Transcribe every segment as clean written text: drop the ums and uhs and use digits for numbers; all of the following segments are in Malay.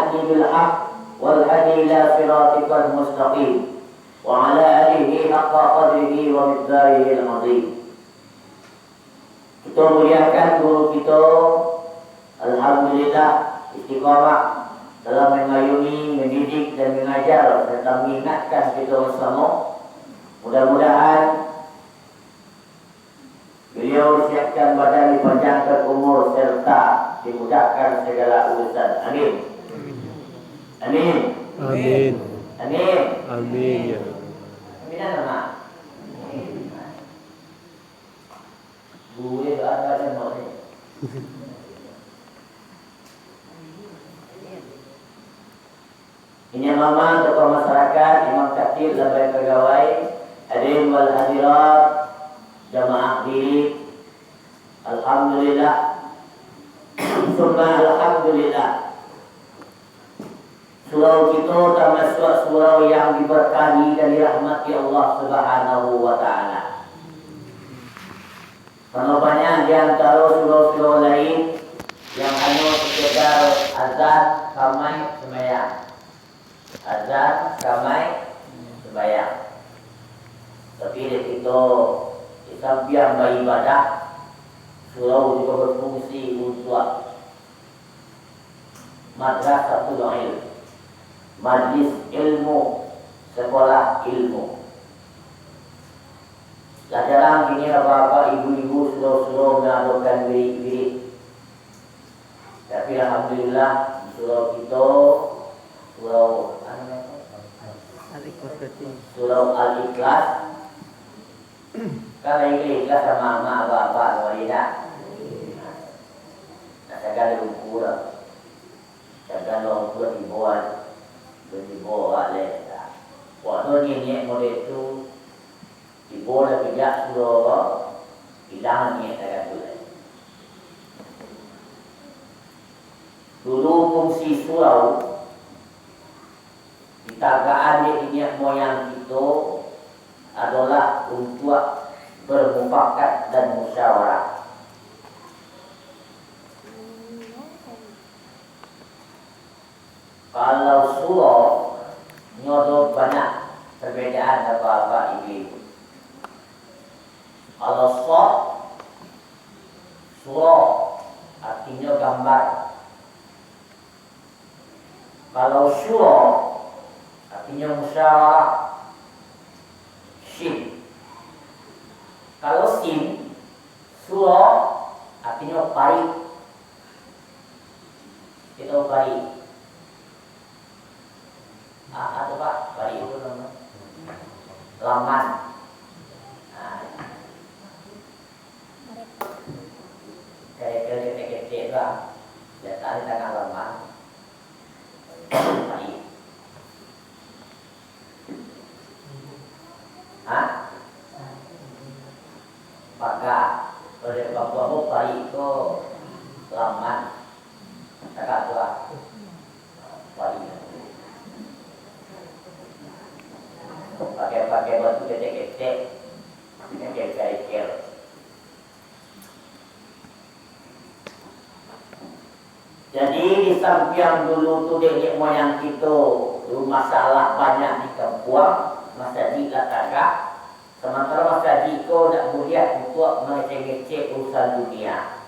yahdi bil haqq wal hadi ila siratikal mustaqim wa ala alihi haqqa qadrihi wa miqdarihi al-azim. Kita muliakan guru kita, alhamdulillah istiqamah dalam mengayomi, mendidik dan mengajar serta mengingatkan kita bersama. Mudah-mudahan beliau siapkan badan, dipanjangkan umur serta dimudahkan segala urusan. Amin. Amin. Amin. Amin. Amin ya. Amin nama. Boleh ada nama ni. Ini mama tokoh masyarakat, imam khatib, lembaga pegawai, hadirin wal hadirat, jamaah diri. Alhamdulillah. Summa alhamdulillah. Surau kita termasuk surau yang diberkahi dan dirahmati Allah Subhanahu wa taala. Karena banyak di antara surau-surau lain yang hanya sekedar azan ramai sembahyang. Azan ramai sembahyang. Tapi di situ di samping beribadah, surau juga berfungsi untuk madrasatul ilm, majlis ilmu, sekolah ilmu. Lah jarang kini bapak ibu-ibu surau-surau mengadakan wirid-wirid. Tapi alhamdulillah di surau kita, surau Surau Al-Ikhlas. Kalau ikhlas sama mak bapak tidak. Nak jaga lumpur, jaga lumpur dibawa le. Waktu ni model tu dibawa pijak surau hilang ni tak boleh. Dulu fungsi surau tagaan nenek moyang kita adalah untuk bermufakat dan musyawarah. Kalau surau nyodoh banyak perbedaan apa-apa ibu. Kalau surau artinya gambar. Kalau surau artinya musyawarah. Shin. Kalau sin, surau artinya pari. Kita pari. Atau pak, pari itu nama laman. Kayak ketek lah. Dia tarik tangan laman. Pari. Maka oleh bapak baik itu laman tak tua baik pakai batu ketek ini kerja. Jadi di samping dulu tu nenek moyang kita masalah banyak di kampung, masjid lah tagak. Sementara masjid itu tak boleh untuk mengecek-ngecek urusan dunia.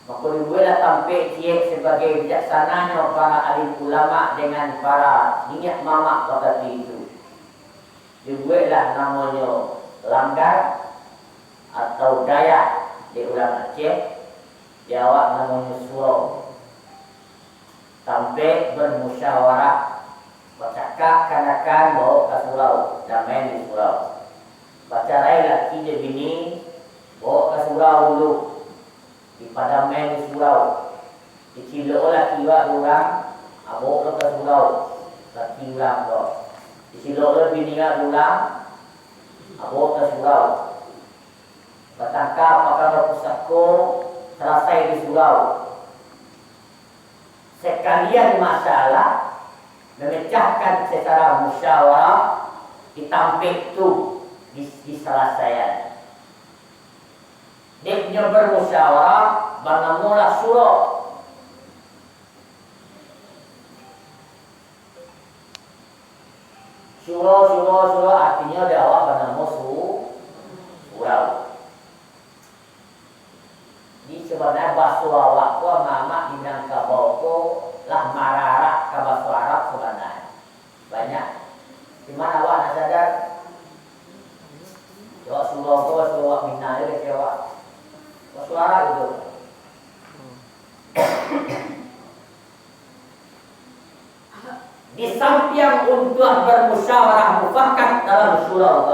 Maka dibuatlah tampil dia sebagai bijaksananya para alim ulama dengan para niat mamak pada itu. Dibuatlah namanya langgar atau Dayak di ulang Aceh. Jawab namanya surau. Tampil bermusyawarah. Bercakap kanakan bawa ke surau, damai di surau. Baca rai laki dia bini, bawa ke surau dulu. Dipadamai di surau. Dicilok laki wak orang, bawa ke surau. Laki ulang tu. Dicilok bini wak ulang, bawa ke surau. Bertangkap pakai pusako, selesai di surau. Sekalian masalah memecahkan secara musyawarah ditampik tu di selesaian. Dia bermusyawarah bangun surau. Surau artinya dia awak bernama surau. Di sebenarnya bahasa awak ko mama di Minangkabau ko lah mararak ke bahasa Arab sebenarnya. Banyak. Di mana awak nak sadar? Jawab surau ko surau Minang dia jawab. Bahasa Arab itu. Di samping untuk bermusyawarah mufakat dalam surau,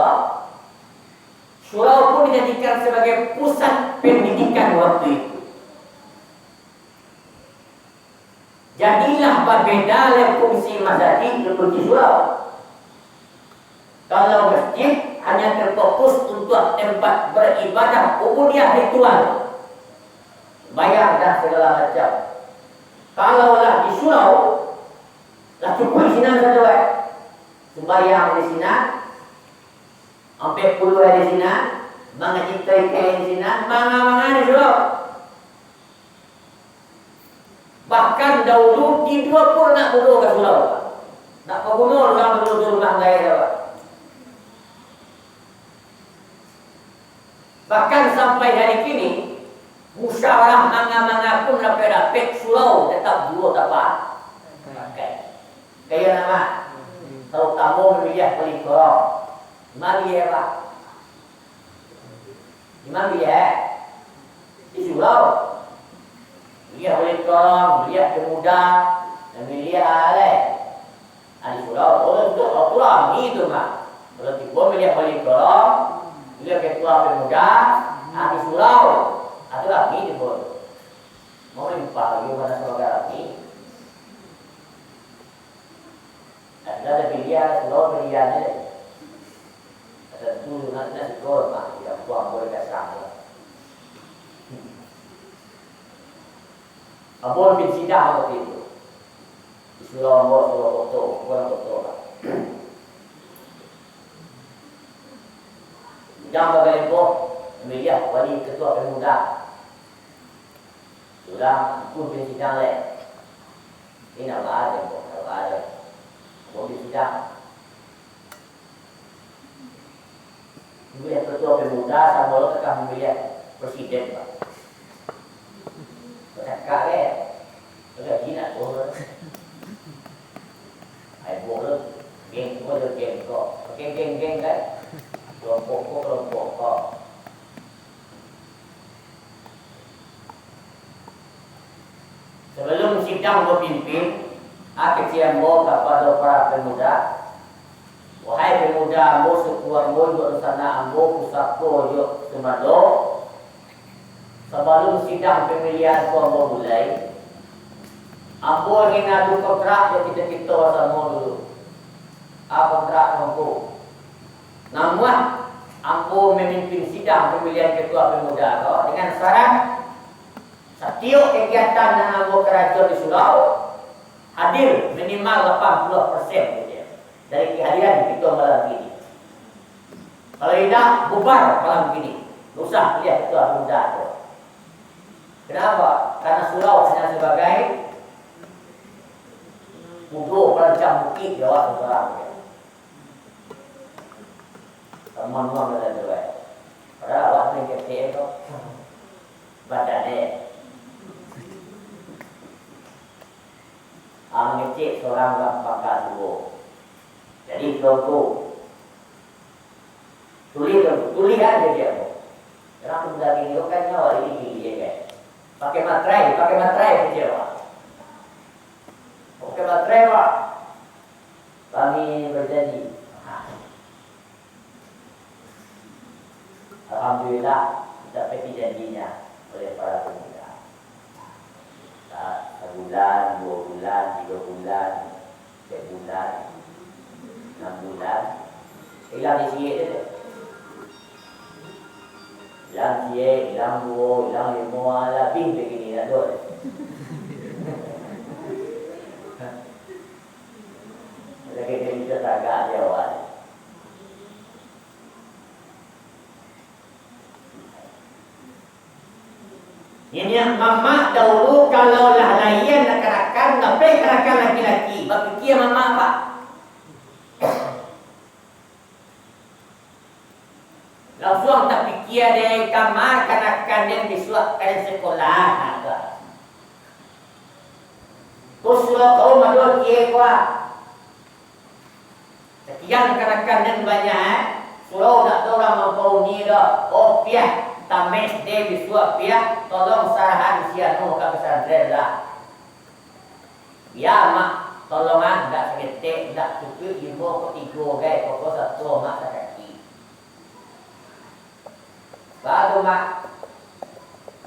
surau pun dijadikan sebagai pusat pendidikan waktu itu. Jadilah berbeda fungsi masjid dengan surau. Kalau masjid hanya terfokus untuk tempat beribadah ubudiyah ritual, bayar dan segala macam. Kalaulah di surau, lah cukup di sini saja, sembahyang di sini, sampai puluh di sini, mengaji di sini, manga di surau. Bahkan dahulu tidur pun nak duduk ke surau, nak bergumul orang duduk di rumah gaya. Bahkan sampai hari kini, musyawarah manga pun dapat surau tetap dulu dapat. Kaya nama, kalau kamu memilih beli korong, mana dia pak? Di mana dia? Di surau. Dia beli korong, dia pemuda, dan dia aleh. Di surau, orang tu orang itu mah. Kalau tiba milih beli korong, dia ketua pemuda, di surau, atau lagi di bawah. Mau limpah lagi mana sebagai lagi? Ada pilihan, surau pilihannya. Ada dulu nanti sekolah mah, tidak buang boleh kasar. Abon bin Sidah waktu itu. Di surau foto, bukan foto lah. Jangan bagi lempo, memilih wali ketua pemuda. Sudah pun bin Sidah leh. Ini nama ada lempo, nama ada. Mobil sidang. Memilih ketua pemuda sama lo tekan memilih presiden pak. Bercakap kan? Bercakap jinak boleh. Hai boleh. Geng boleh geng kok. Geng kan? Kelompok kok. Sebelum sidang berpimpin, kecian mo kepada para pemuda. Wahai pemuda, mo sekuat mo bersana ambo pusako yuk semado. Sebelum sidang pemilihan ko mo mulai, ambo ingin adu kontrak yang kita sama dulu. Kontrak ambo. Namun ambo memimpin sidang pemilihan ketua pemuda ko dengan syarat setiap kegiatan yang ambo kerajaan di surau hadir minimal 80% dari kehadiran kita malam ini. Kalau tidak, bubar malam ini. Usah lihat ketua pemuda itu. Kenapa? Karena surau hanya sebagai buku perancang bukit jawab seorang. Teman-teman dan juga. Padahal awak ni KTM tu badannya. Ngecek seorang bakal dulu. Jadi kelompok tulis aja dia. Karena pemuda ini kan nyawa ini dia kan. Pakai materai dia pak. Pakai materai pak. Kami berjanji. Alhamdulillah kita penuhi janjinya oleh para pemuda. Sebulan, 2 bulan, 3 bulan, 4 bulan, 6 bulan, hilang di sini itu. Hilang siye, hilang 2, hilang 5, lebih begini dah tu. Lagi kita agak jawab. Ini mama dahulu kalau lah layan nak kerakan, tapi kerakan laki-laki. Bagi kia mama apa? sama kanak-kanak disuapkan sekolah ada. Kuslo kau madul kiye kwa. Sekian kanak-kanak banyak. Suruh nak orang mampu ni dah. Oh piah tames de disuap piah. Tolong sarahan sianu ke pesantren lah. Ya mak tolongan tak seketik tak cukup 5 ke 3 guys. Pokok 1 mak tak kaki. Baru mak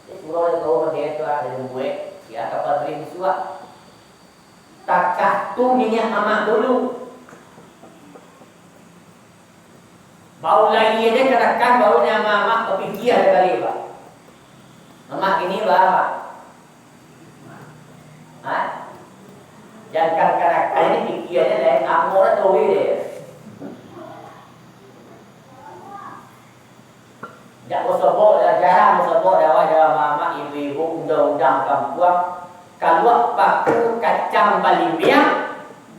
suruh dia tahu dia tu ada buat dia kapal beri disuap. Takah tu minyak mamak dulu. Bau lagi aja katakan baunya mamak kepikir ada kali pak. Mamak ini apa? Jangan katakan ini pikirnya lain. Aku orang tahu dia. Jak sebut jarang sebut Jawa mama ibu-ibu undang-undang kampung kalau paku kacang balimbiang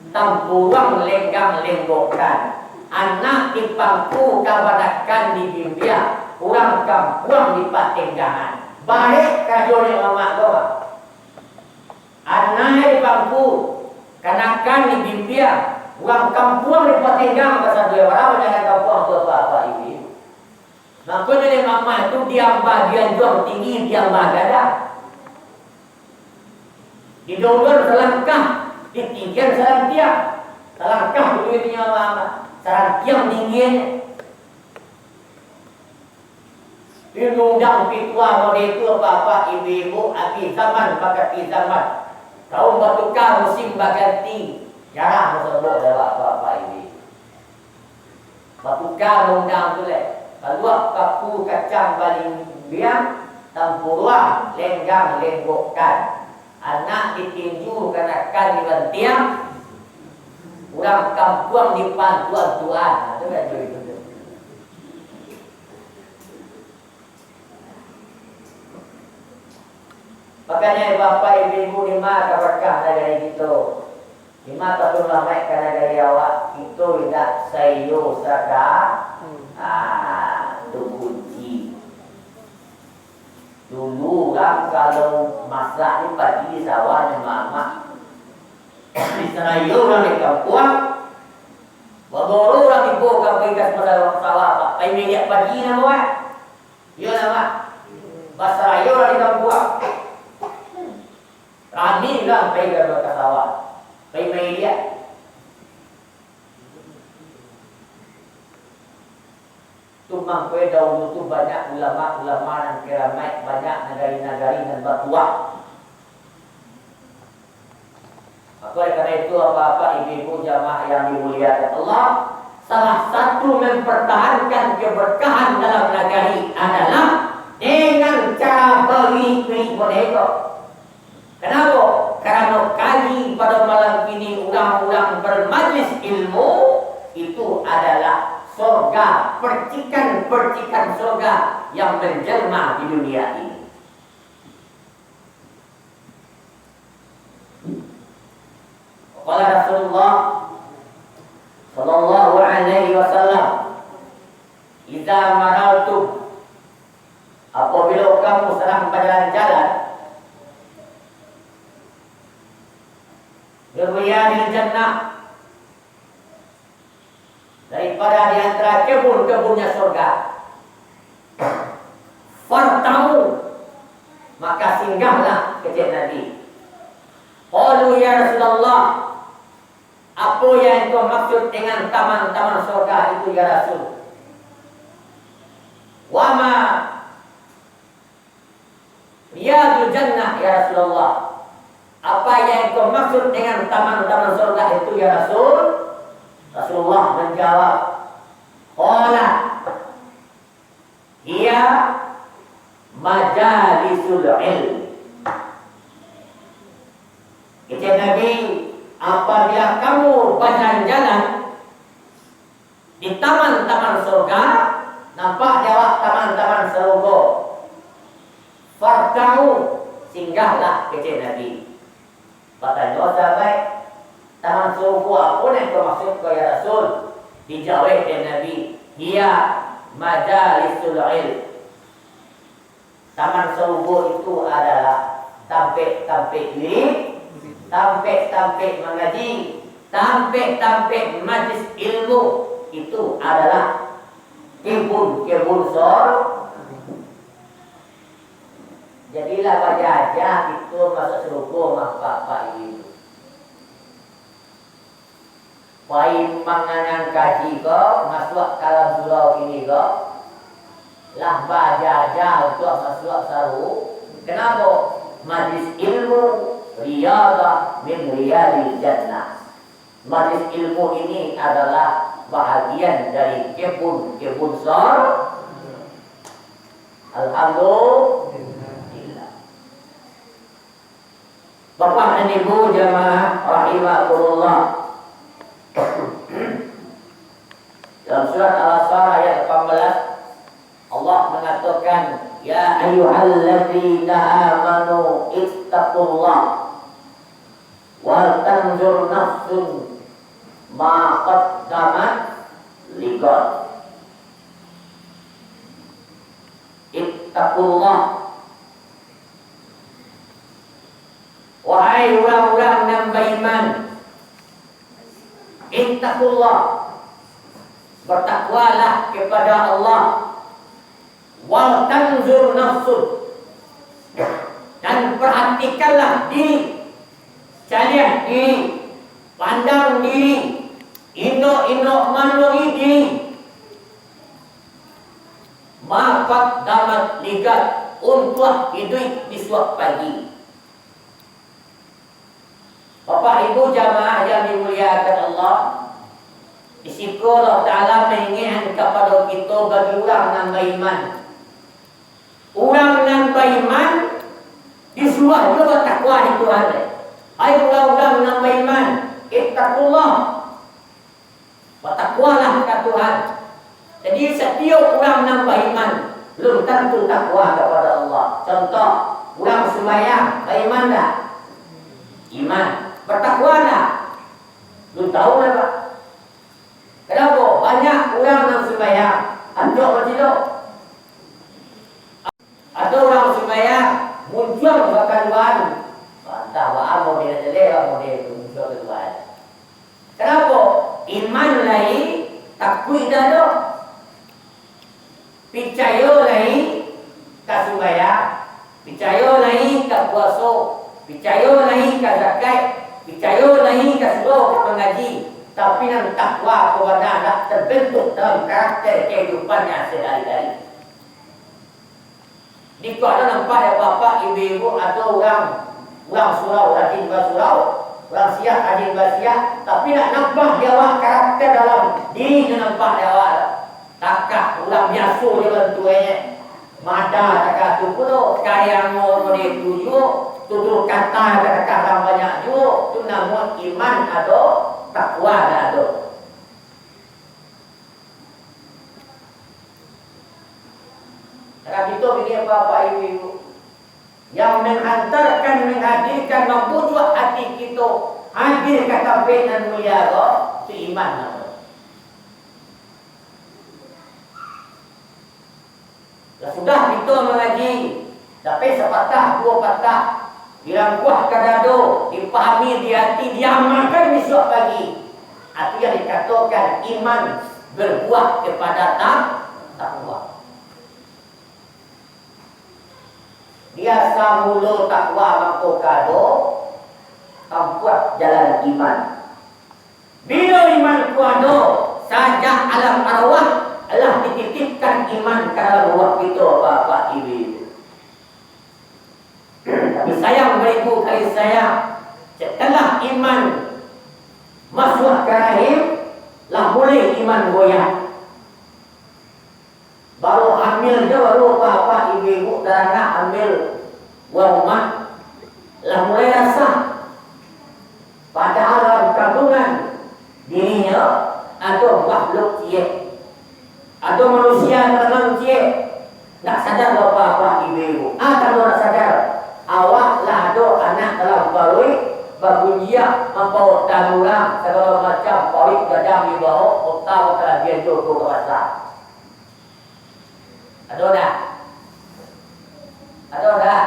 tampuang lenggang lenggokan anak di pangku kabadakan di bimbia orang kampung di patenggangan balik kajone mama doa anak di pangku kanakan di bimbia orang kampung di patenggang pasal dia orang jangan kampung apa-apa ibu. Makanya ni mama tu dia bagian juang tinggi dia bagada. Di dongor selangkah, di tinggian selangkah. Selangkah duitnya mama, selangkah tinggian. Di undang pitua mode itu apa ibu-ibu api zaman bakati zaman. Tahun bertukar musim berganti. Jarang sebut apa-apa ibu. Bertukar undang tu leh. Keluar paku kacang balimbiang tampuruang lenggang lenggokkan anak ditinju kanakan dibantiang orang kampung dipantuan tuan itu kan itu. Makanya bapak ibu lima kabarkah dari itu lima tahun lama karena dari awak itu tidak sayo saka itu kunci. Dulu kan kalau masak ni pagi di sawahnya mama di sana orang di kampung baru orang ibu kampung ikan pada sawah pak ai minyak pagi nama wah yo nama bahasa orang di kampung kami lah pergi ke sawah pergi lihat. Tumang kue dahulu tu banyak ulama-ulama dan keramat, banyak nagari-nagari dan batuah. Maka karena itu apa-apa ibu-ibu jamaah yang dimuliakan Allah, salah satu mempertahankan keberkahan dalam nagari adalah dengan cara beri boneka. Kenapa? Karena kali pada malam ini orang-orang bermajlis ilmu itu adalah surga, percikan-percikan surga yang menjelma di dunia ini. Qala Rasulullah sallallahu alaihi wasallam, "Idza maraltum," apabila kamu sedang berjalan-jalan, "Riyadil jannah," daripada di antara kebun-kebunnya surga, "Fartamu," maka singgahlah ke Nabi. Qalu ya Rasulullah, apa yang kau maksud dengan taman-taman surga itu ya Rasul? Wama riyadul jannah ya Rasulullah, apa yang kau maksud dengan taman-taman surga itu ya Rasul? Rasulullah menjawab, qala hiya majalisul ilm. Kata Nabi, apabila kamu berjalan-jalan di taman-taman surga, nampak jawab taman-taman surga, fartamu, singgahlah, kata Nabi. Kata sahabat, taman surga apa yang kau maksud kau ya Rasul? Dijawab oleh Nabi, hiya majalisul ilm. Taman Serugo itu adalah tampik-tampik diri, tampik-tampik mengaji, tampik-tampik majlis ilmu. Itu adalah kebun-kebun sorga. Jadilah bajajah itu masuk Serugo mah bapak ibu. Paling manganan kaji kok masuk dalam surau ini kok lah bajajah untuk masuk saru. Kenapa? Majlis ilmu riyadah min riyadil jannah. Majlis ilmu ini adalah bahagian dari kebun-kebun sorga. Alhamdulillah. Bapak dan Ibu jamaah rahimakumullah. Dalam surat Al-Asr ayat 18 Allah mengatakan, ya ayyuhalladzina amanu ittaqullah wal tanzur nafsun ma qaddamat liqad. Ittaqullah, wahai orang-orang yang beriman, ittaqullah, bertakwalah kepada Allah. Wal tanzur nafsun, dan perhatikanlah diri kalian, diri, pandang diri, indok-indok mandiri diri. Maka dapat ligat untuk hidup di suatu pagi. Bapak Ibu jamaah yang dimuliakan Allah, di situ Allah Ta'ala mengingatkan kepada kita bagi orang yang beriman. Orang yang beriman disuruh juga bertakwa di Tuhan. Hai orang-orang yang beriman, ittaqullah, bertakwalah kepada Tuhan. Jadi setiap orang yang beriman belum tentu takwa kepada Allah. Contoh, orang sembahyang beriman tak? Iman. Bertakwa tak? Belum tahu lah Pak. Kenapa? Banyak orang yang sembahyang anjok bertidur. Ada orang sembahyang muncul bahkan Tuhan. Entah apa model jelek, model itu muncul ke Tuhan. Kenapa? Iman lagi, takut dah ada. Percaya lagi ke sembahyang, percaya lagi ke puasa, percaya lagi ke zakat, percaya lagi ke seluruh pengaji. Tapi yang takwa kepada tak terbentuk dalam karakter kehidupannya sehari-hari. Jika ada nampak ada bapak, ibu-ibu atau orang surau, rajin bersurau, orang siap, rajin bersiap, tapi nak nampak dia awak karakter dalam diri dia nampak dia awak. Takak orang biasa dia bantuannya. Mada takak tu pun kaya ngomong dia tuju, tutur kata takak orang banyak juga. Tu namun iman ada, takwa ada. Karena itu ini Bapak Ibu yang menghantarkan, menghadirkan, membujuk hati kita hadir kata benar mulia itu iman nama. Sudah kita mengaji, tapi sepatah, dua patah, bilang kuah kadado, dipahami di hati, diamalkan besok pagi. Itu yang dikatakan iman berbuah kepada takwa. Dia samulu takwa mampu kado, tampuat jalan iman. Bila iman kuado, saja alam arwah Allah dititipkan iman ke dalam ruang kita Bapak Ibu. Tapi sayang beribu kali sayang, setelah iman masuk ke rahim, lah boleh iman goyah. Baru hamil je baru Bapak Ibu dan anak hamil rumah, lah mulai rasa padahal dalam kandungan dirinya ada makhluk cik, ada manusia tenang cik, tak sadar Bapak Ibu. Kalau nak sadar, awak lah ada anak dalam perut berbunyiak membawa danulang segala macam polik gadam di bawah otak telah dia jatuh ke pasar. Ada tak? Ada tak?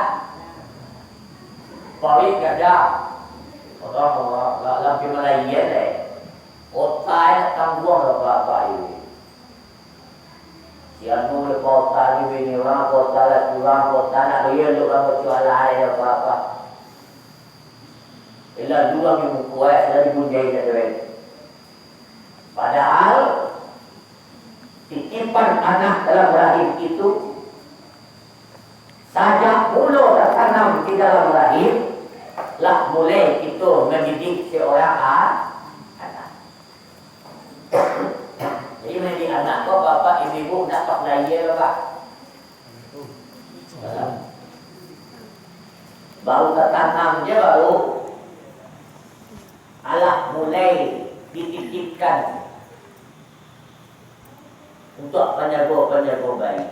Parit gak ada. Orang lagi Malaysia deh. Otak nak tangguang lah apa ini. Si anu le kota ni bini orang kota lah kurang kota nak dia lu orang berjualan ada apa. Ila dua minggu kuat sudah dibunjai dah tu. Padahal titipan anak dalam rahim itu sajak mula tertanam di dalam rahim lah mulai itu mendidik seorang anak. Jadi mendidik anak kau bapa ibu nak tak lahir apa? Baru tertanam je baru alah mulai dititipkan untuk penjaga baik.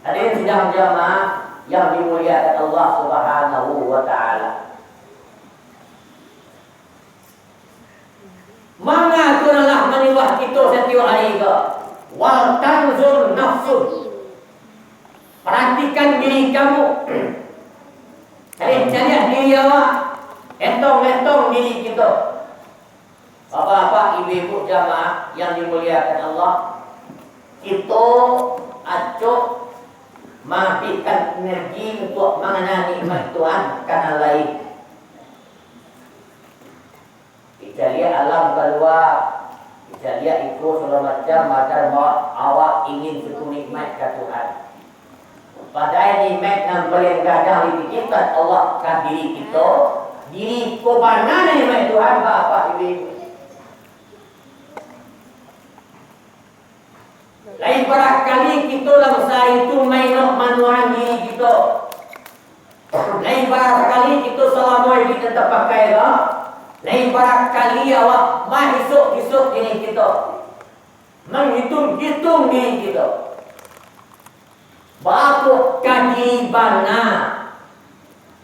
Hadirin sidang jamaah yang dimuliakan Allah Subhanahu wa taala. Mana kunalah meniwah kita setiap hari ke? Wal tanzur nafsu. Perhatikan diri kamu. Cari diri awak. Entong diri kita. Bapak-bapak, ibu-ibu jamaah yang dimuliakan Allah, kita acuk matikan energi untuk mengenali nikmat Tuhan karena lain. Kita lihat alam keluar, kita lihat ikut segala macam awak ingin satu nikmat ke Tuhan. Padahal nikmat yang paling gadah dipikirkan Allah kan diri kita, diri ko mana nikmat Tuhan bapak ibu. Lain barangkali kita dalam masa itu mainok manuan diri kita. Lain barangkali kita selama kita terpakai lah. Lain barangkali awak esok diri kita. Menghitung diri kita. Berapa kaji bana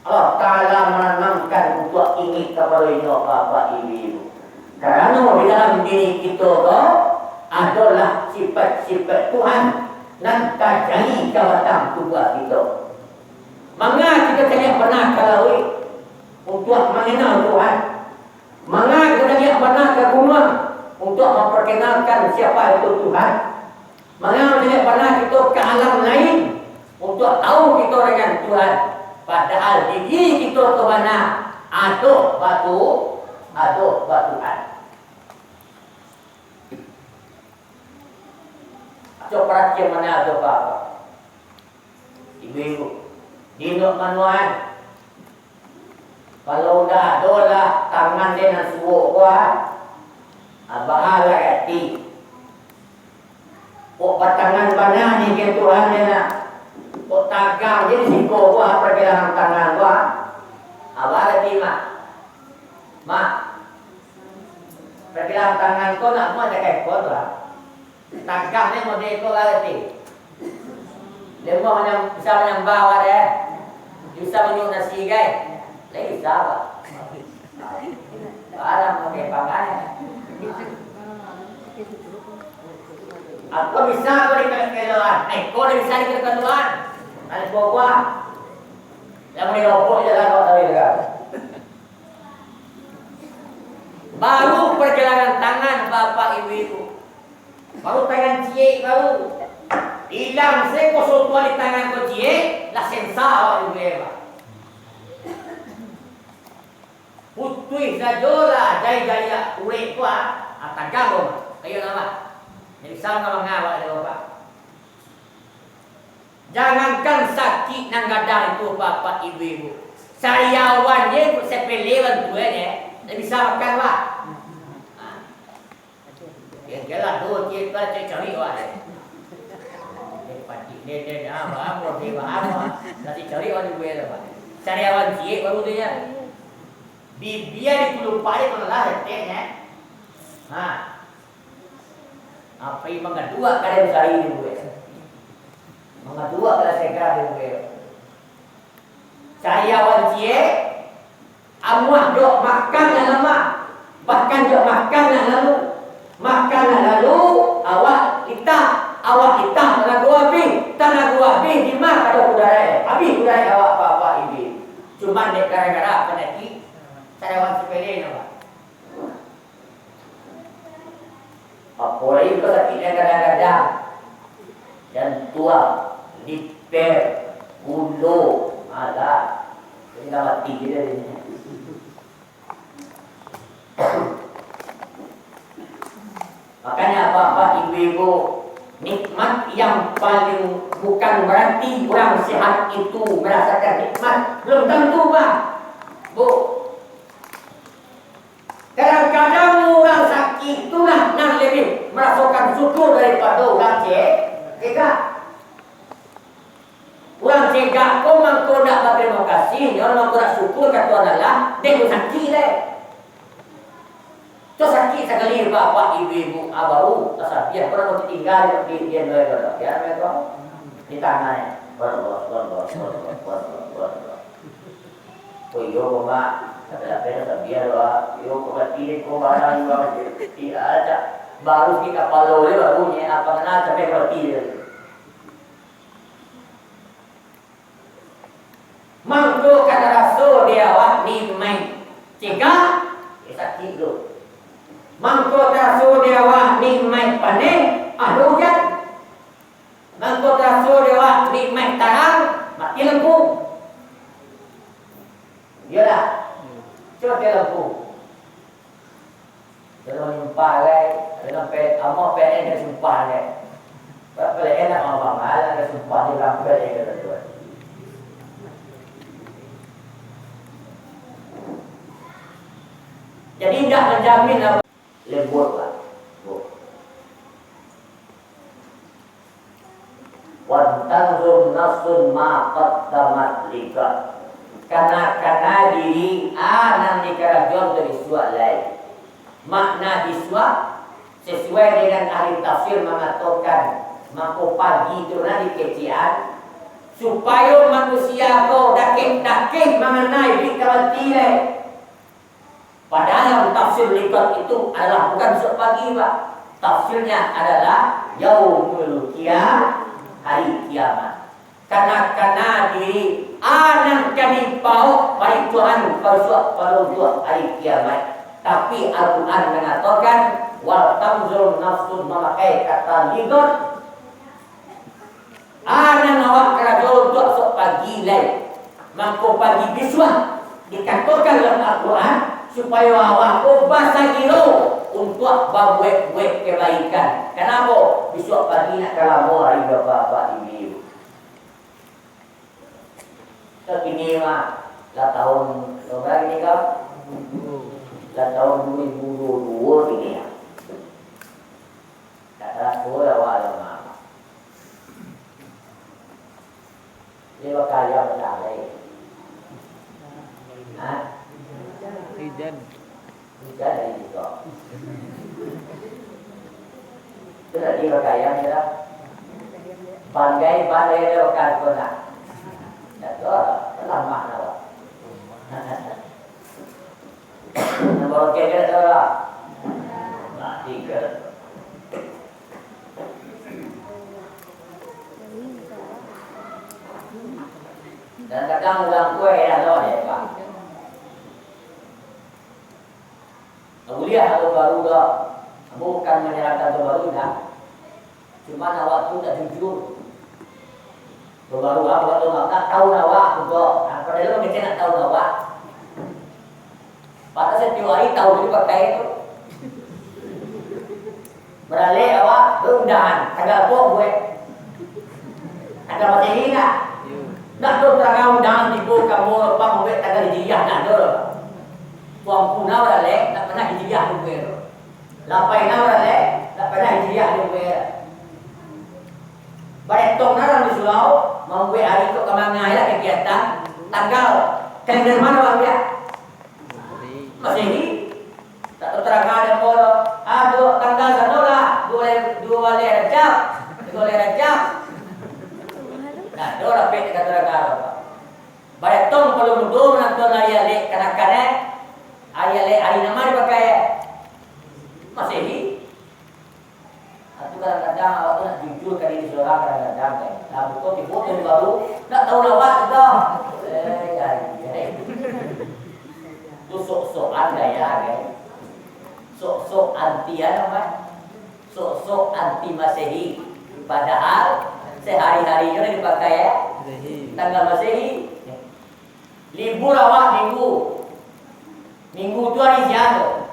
Allah Ta'ala menanamkan untuk ingin kepada bapak ibu. Kerana di dalam diri kita adalah sifat-sifat Tuhan dan tajali kawatan tubuh kita. Maka kita tidak pernah kalauin untuk mengenal Tuhan. Maka kita tidak pernah ke rumah untuk memperkenalkan siapa itu Tuhan. Maka kita tidak pernah kita ke alam lain untuk tahu kita dengan Tuhan. Padahal di diri kita ke mana ada batuan. Coba perhatian mana ada apa-apa. Ibu-ibu, di Nuk Manuan, kalau dah ada lah tangan dia nak suruh kuat, bahala hati. Tangan panah ni ke Tuhan dia nak. Tagang dia siko kuat pergelangan tangan kuat. Bahala hati mak. Mak, pergelangan tangan kau nak mau jaga kau tu lah. Tagang ni model kau lagi. Lemah macam bisa menyembah ada. Bisa menyuk nasi guys. Lagi bisa. Alam pakai pangan. Aku bisa kau dikeluan. Kau bisa dikeluan. Ada buah. Yang ni rokok je lah kau tahu dekat. Baru perjalanan tangan bapak ibu. Baru tangan cie baru hilang seko sotuan di tangan ko cie la sensa awak ibu eva putui sajola jaya urek ko atagamo kayo nama jadi sama mengawak ada bapak. Jangankan sakit nang gadar itu bapak ibu sariawan dia sepelewan tu dia bisa makan pak. Yang jalan tu kita cari orang. Pati dia apa dia nanti cari orang gue apa. Cari awan cie baru dia. Biar dikelupari malah hetenya. Apa yang mengadua kalian cari di gue. Mengadua kalian segera di gue. Cari awan cie. Amuah dok makan yang lama. Bahkan dok makan yang lalu. Makan lalu awak hitam pada dua mah kalau udara, habis udara awak apa-apa ini. Cuma dek gara-gara peneki, sarawan sepele nama. Apa lagi sakitnya kadang-kadang jantung, liver, mulut, malah jadi dah mati kita ini. Makanya bapak ibu-ibu, nikmat yang paling bukan berarti orang sehat itu merasakan nikmat, belum tentu Pak Bu. Kadang-kadang orang sakit itulah yang lebih merasakan syukur daripada orang cegah. Orang cegah kau mangko nak berterima kasih, orang mangko nak syukur kata Allah, dia sakit deh. Tu sakit sekali bapak ibu-ibu baru asal dia pernah mau tinggal di dia mereka ya mereka di tanah berlos. Oh yo mak ada pernah biar yo kebati ko barang tidak ada baru kita palo barunya apa kena sampai kebati mangko kata rasul dia awak ni main cegah sakit tu. Mangko tasu dewa nikmat panen hujan. Mangko tasu dewa nikmat tanam mati lembu. Ya dah. Coba lembu. Kalau nyumpah leh, dengan amok PN dia sumpah leh. Kalau enak orang malah dia sumpah di rampel dia kata tuan. Jadi tidak menjamin apa lembut lah. Wantanzur nafsun ma qaddamat liqa. Karena diri anan dikarajon dari suat lain. Makna diswa sesuai dengan ahli tafsir mengatakan mako pagi itu nanti kecian supaya manusia kau dakik mengenai dikawatile. Padahal tafsir liqat itu adalah bukan esok pagi Pak. Tafsirnya adalah yaumul qiyamah, hari kiamat. Karena diri anak kami bau baik Tuhan pada hari kiamat. Tapi Al-Quran mengatakan wal tamzul nafsun memakai kata liqat. Anak awak kerajaan untuk esok pagi lain. Maka pagi biswa dikatakan dalam Al-Quran supaya awak bahasa giro untuk buat kebaikan. Kenapa? Besok pagi nak kalamu hari bapak ibu. Begini mah, lah tahun berapa ini kau? Lah tahun 2022 ini ya. Kata aku awal mah. Dia bakal yang benar lagi. Hah? Hujan dari itu. Itu tadi berkaya ni lah. Bandai dia bukan kena. Itu lama lah. Nombor kira tu lah. Tiga. Dan kadang ulang kue dah loh dia Pak. Kuliah atau baru dah, bukan menyerahkan atau baru dah. Cuma awak tu tak jujur. Baru awak tu tak tahu awak juga. Padahal kita nak tahu awak. Pada setiap hari tahu jadi pakai itu. Beralih awak berundangan. Tanggal apa buat? Tanggal macam ini tak? Nak tu terang undangan tipu kamu lepas buat tanggal hijriah nak tu. Tuang puna beralih, tak pernah hijriah di Kuwait. Lapai na beralih, tak pernah hijriah di Kuwait. Baretong na di Sulawesi, membuat hari itu kemangai lah kegiatan. Tanggal, kalender mana bang dia? Masih ini? Tak terang ada polo. Aduh, tanggal sana lah, dua Rejab. Nah, dua pet kata terang. Baretong kalau mudo menonton ayat lek kanak-kanak. Hari nama dipakai Masehi. Itu kadang-kadang awak tu nak jujur kali di seorang kadang-kadang Nah, buku tipu tu baru nak tahu lawat dah. Tu sok-sokan gaya kan. Sok-sok anti apa? Sok-sok anti Masehi. Padahal sehari-harinya dipakai ya. Tanggal Masehi. Libur awak minggu. Minggu tu hari siapa?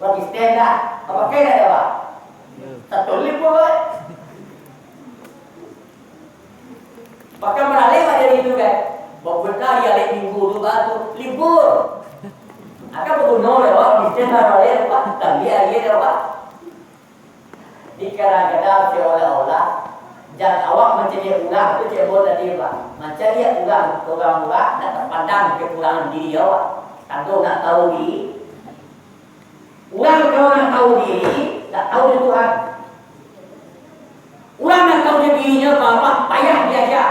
Pakistan dah. Apa kena dah awak? Satu libur kan? Pakai meralih pada itu kan? Benar ya hari minggu tu baru libur. Akan berguna lewat Pakistan meralih apa? Tapi hari apa? Dikira-kira seolah-olah jangan awak mencari ulang itu cebol tadi pak. Mencari ulang orang-orang nak terpandang kekurangan diri awak. Tentu nak tahu diri. Ulang kalau nak tahu diri, tak tahu dia Tuhan. Ulang nak tahu dirinya apa? Payah diajar.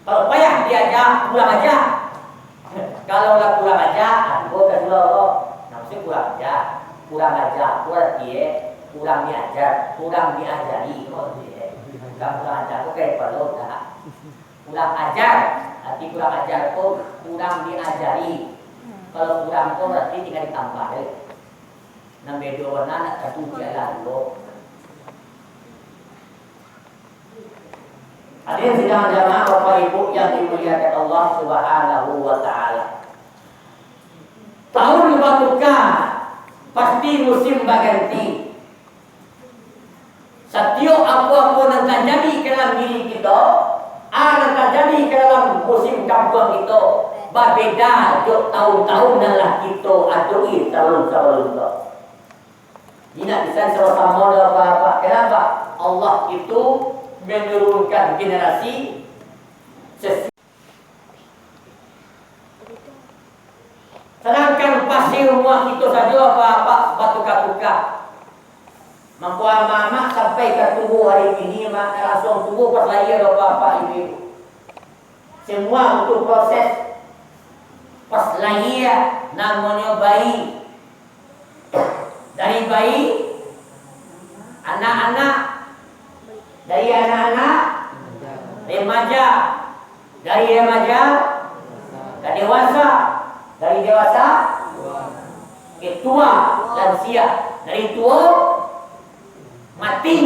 Kalau payah diajar, kurang ajar. Kalau nak kurang ajar, aku dah dulu. Maksudnya kurang ajar, kurang dia, kurang diajar, kurang diajari. Kurang ajar, kau kayak perlu dah. Kurang ajar, arti kurang ajar tu kurang diajari. Kalau kurang tu berarti tinggal ditambah. Nampak dua warna nak satu jalan dulu. Hadirin sidang jamaah Bapak Ibu yang dimuliakan Allah Subhanahu wa taala. Tahun bertukar, pasti musim berganti. Setiap apa-apa yang terjadi ke dalam diri kita, yang terjadi ke dalam musim kampung kita, berbeda jauh tahun-tahun dalam kita adui sebelum-sebelum itu. Tidak bisa sama-sama apa-apa. Kenapa? Allah itu menurunkan generasi sedangkan pasir rumah itu saja apa-apa batu-batu. Mampu amak sampai ke tubuh hari ini mak langsung tubuh pas lahir apa-apa ibu. Semua untuk proses pas lahir namanya bayi. Dari bayi anak-anak, dari anak-anak remaja, dari remaja ke dewasa, dari dewasa ke tua lansia, dari tua mati.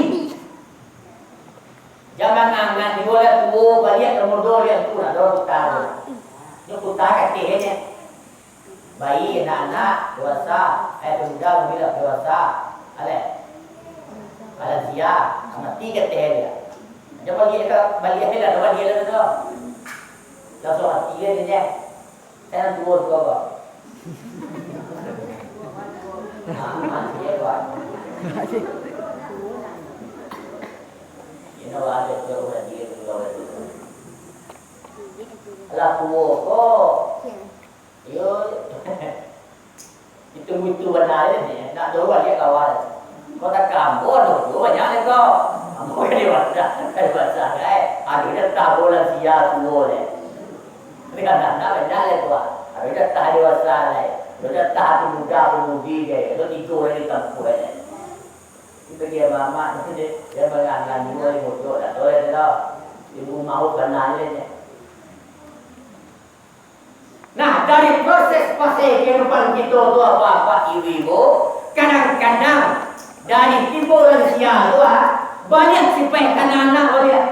Jangan angan diboleh tua balik kemudian yang tua ada putar. Ini putar katanya. Bayi, anak-anak, dewasa, pemuda, bila dewasa, lansia, mati katanya dia. Dia balik dia dah balik dia dah. Langsung mati dia. Saya nak turun ke apa? Mati dia buat. Ini ada orang dia tu. Alah tua kok. Yo. Itu benar ni. Nak dua dia kawan. Kau tak kamu dua banyak ni kau. Kamu ni dewasa kan? Ada dia tak boleh sia tua ni. Ni kan nak banyak le tua. Ada dia tak dewasa le. Dia tak muda pemudi dia. Dia tidur di kampung ni. Itu dia mama nanti dia mengangan dua motor dah tahu dah. Ibu mau kenal ni. Nah, dari proses fase kehidupan kita tu apa-apa ibu-ibu, kadang-kadang dari timbul lansia tu banyak sifat anak-anak boleh.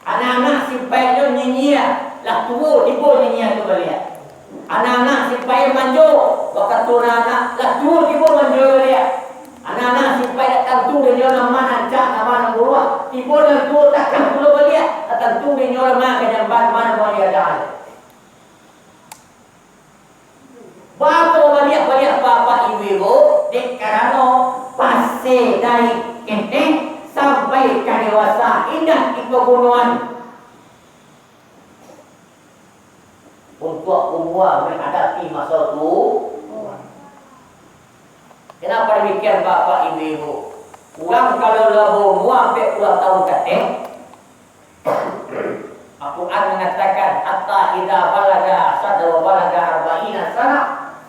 Anak-anak sifat tu nyinyir, lah tua timbul nyinyir tu boleh. Anak-anak sifat manjo, waktu tu anak lah tua timbul manjo boleh. Anak-anak sifat tentu dia nama nancak nama buruh, timbul dan tua takkan perlu boleh. Tentu dia nama kenyambat mana boleh ada. Bapa balik apa-apa ibu-ibu dek kerana fase dari kenek sampai ke dewasa indah itu gunungan untuk umur menghadapi masa itu. Kenapa demikian bapak ibu-ibu? Orang kalau lebih umur sampai 2 tahun ketek, Al-Quran mengatakan hatta idza balaga asad wa balaga arba'ina sana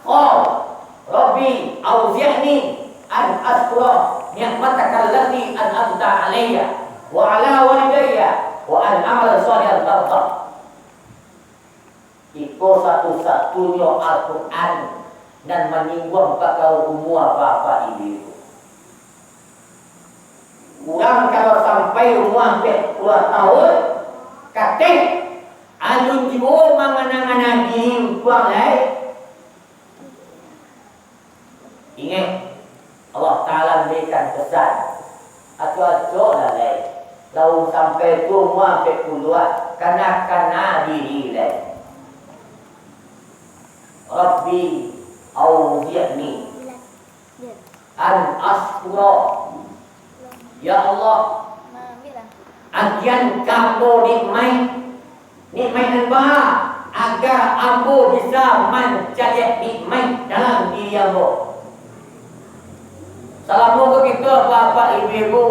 qala rabbi auzi'ni an azkura ni'mataka allati an'amta 'alayya wa 'ala walidayya wa an a'mala shalihan tardah. Itu satu-satunya Al-Quran dan menyinggung bakal umur bapa ibu. Kurang kalau sampai umur 40 tahun, kating anu jiwa mangana-ngana diri buang lain. Ingat, Allah Ta'ala berikan pesan. Atu-atu lah lain. Lalu sampai tu umur 40, kana-kana diri lain. Rabbi awzi'ni an ashkura, ya Allah, ajian kamu nikmat apa agar ambo bisa mencari nikmat dalam diri ambo. Salamu kita bapak ibu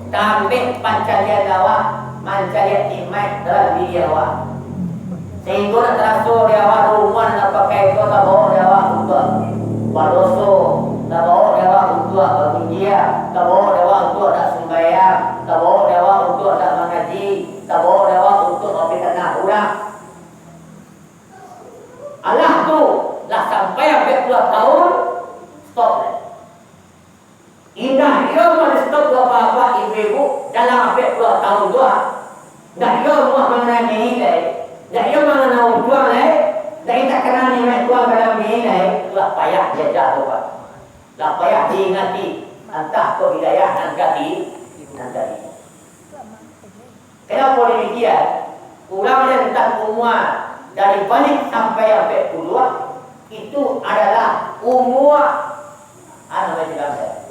tambah pancarian awak mencari nikmat dalam diri awak. Sehingga nak terasa dia awak rumah nak pakai kau tak bawa dia awak untuk badoso, tak bawa dia awak untuk bermindia, tak bawa dia awak untuk nak sembahyang, tak bawa dia awak untuk nak mengaji, tak bawa dia awak untuk ambil tanah orang. Allah tu lah sampai 40 tahun stop. Indah dia mau stop bapak ibu dalam 40 tahun tu. Dah dia rumah mana ni ni. Dah ia mana nak jual dah tak kenal ni nak jual dalam ni lah payah jaga tu pak. Lah payah diingati entah ke hidayah nanti. Kenapa demikian? Ulang dia tentang umur dari balik sampai 40 itu adalah umur apa macam saya?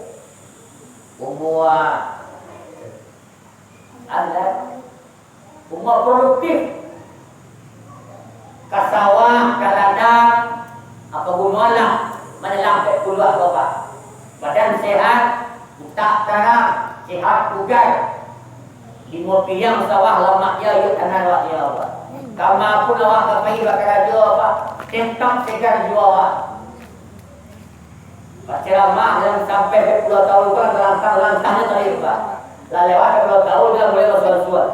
Umur adalah umur produktif. Kasawah, kaladang, apa gunalah menelang keluar bapak. Badan sehat, utak tarang, sehat bugar. 5 piang sawah lemak dia yuk tanah awak dia apa. Kama pun awak kapai bakal aja apa. Tentak segar jua awak. Baca lama yang sampai 10 tahun kan lantang-lantangnya tadi pak. Lah lewat 10 tahun dia boleh bersuat-suat.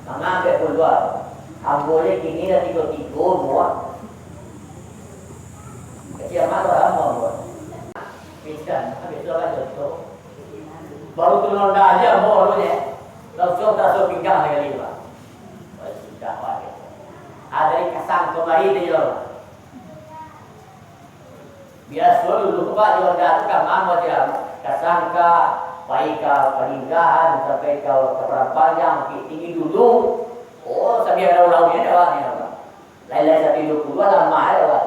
Sama ke keluar. Boleh kini dah 3 buat. Kecil amat orang mau buat. Pisah, habis tu kan jatuh. Baru turun dah aja baru ni. Langsung terasa pinggang lagi pak. Sudah pak. Ada kasang kembali dia. Biasa dulu pak dia dah tukar mama dia. Kasang ka, baik ka peninggahan sampai ke panjang tinggi dulu. Oh, sabi ada orang ni ada ni apa? Lain-lain sabi 20 lama ada.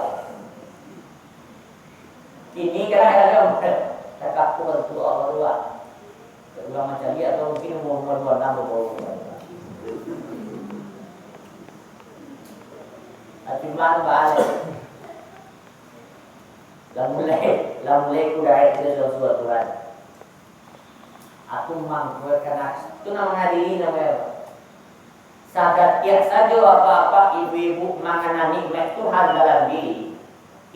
Ini kan ada cakap pun tu orang luar. Orang macam dia atau mungkin umur 26 baru. Atiman balik. Lamulai ku dah ada sesuatu Tuhan. Aku mampu kerana itu nama diri nama. Sahabat tiap saja apa-apa ibu-ibu makanan nikmat Tuhan dalam diri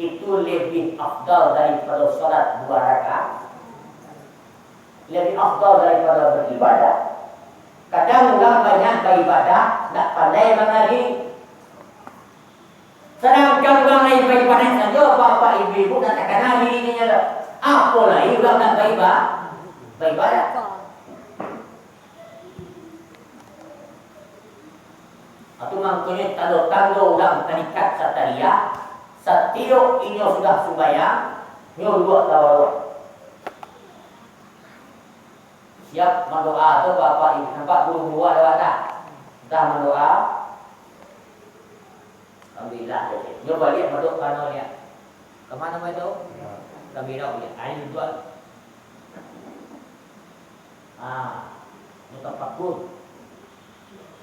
itu lebih afdal daripada solat 2 rakaat, lebih afdal daripada beribadah. Kadang orang banyak beribadah tak pandai mengaji. Sedangkan orang lain beribadah saja apa-apa ibu-ibu nak kenal dirinya. Apa lagi orang nak beribadah? Atau maknanya tanda-tanda orang tarikat Sataria setiap ini sudah sembahyang nyo buat tawar. Siap mendoa tu bapak ibu nampak guru ada dah. Dah mendoa. Alhamdulillah. Nyo balik mendoa kana dia. Ke mana mai tu? Alhamdulillah dia. Ai jual. Nyo tak pakut.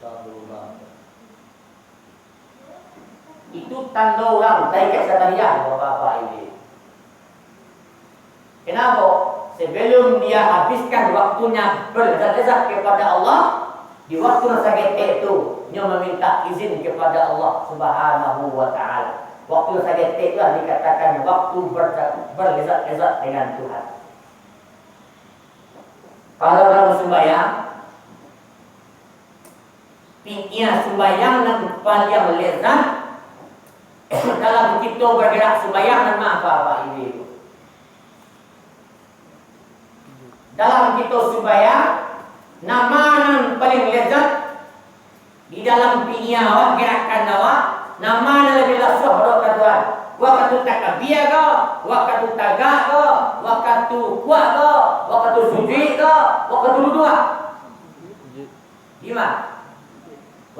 Alhamdulillah. Itu tanda orang tarikat Sataria bapak-bapak ini. Kenapa? Sebelum dia habiskan waktunya berzat-zat kepada Allah, di waktu sakit itu dia meminta izin kepada Allah Subhanahu wa taala. Waktu sakit itu dikatakan waktu berzat-zat dengan Tuhan. Kalau orang sembahyang, pikir sembahyang dan paling lezat dalam kita bergerak sembahyang dan apa ini. Dalam kita sembahyang, nama yang paling lezat di dalam pikir awak, gerakan awak, nama yang lebih lasah pada Tuhan. Waktu takbir ke, waktu tagak ke, waktu kuat ke, waktu sujud ke, waktu duduk. Gimana?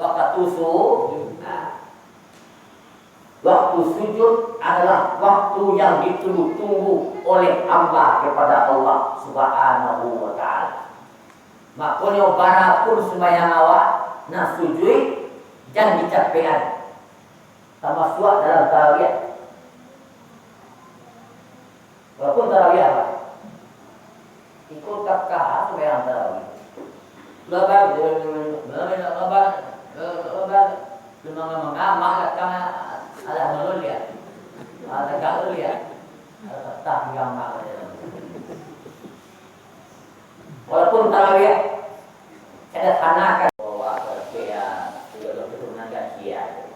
Waktu sujud. Waktu sujud adalah waktu yang ditunggu-tunggu oleh hamba kepada Allah Subhanahu wa taala. Makanya barapun sembahyang awak nak sujud jangan dicapekan. Sama suat dalam tarawih. Walaupun tarawih apa? Ikut kakak sembahyang tarawih. Lebar, lemang-lemang amat ada nol ya, ada gaul ya, ada tetap gambar. Walaupun tarawih sederhana kan, bawa kerja, juga keturunan gajian,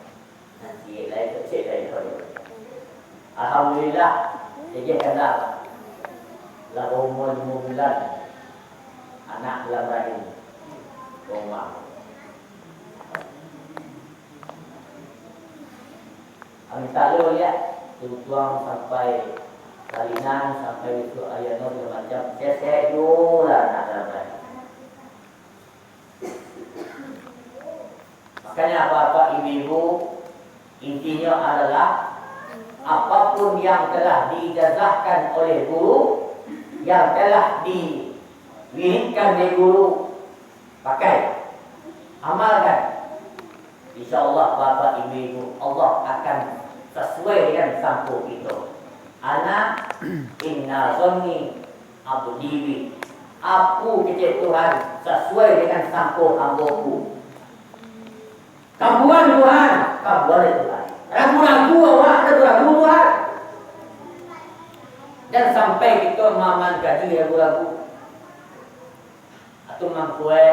nanti lain kecil dari itu. Alhamdulillah, jadi kenal, lalu umur 5 bulan, anak bulan rahim, rumah. Kami tak lalu lihat tuang sampai salinan sampai itu ayat nol macam saya dulu lah nak dapat. Makanya apa-apa ibu-ibu intinya adalah apapun yang telah diijazahkan oleh guru, yang telah diwiridkan oleh guru, pakai, amalkan. InsyaAllah bapak ibu-ibu Allah akan sesuai dengan sampul itu. Ana inna zonni abdiwi. Aku kecil Tuhan sesuai dengan sampul hambaku. Kabuan Tuhan, kabuan Tuhan. Ragu-ragu awak, ragu-ragu Tuhan. Dan sampai kita maman gaji ragu-ragu. Atau mangkue.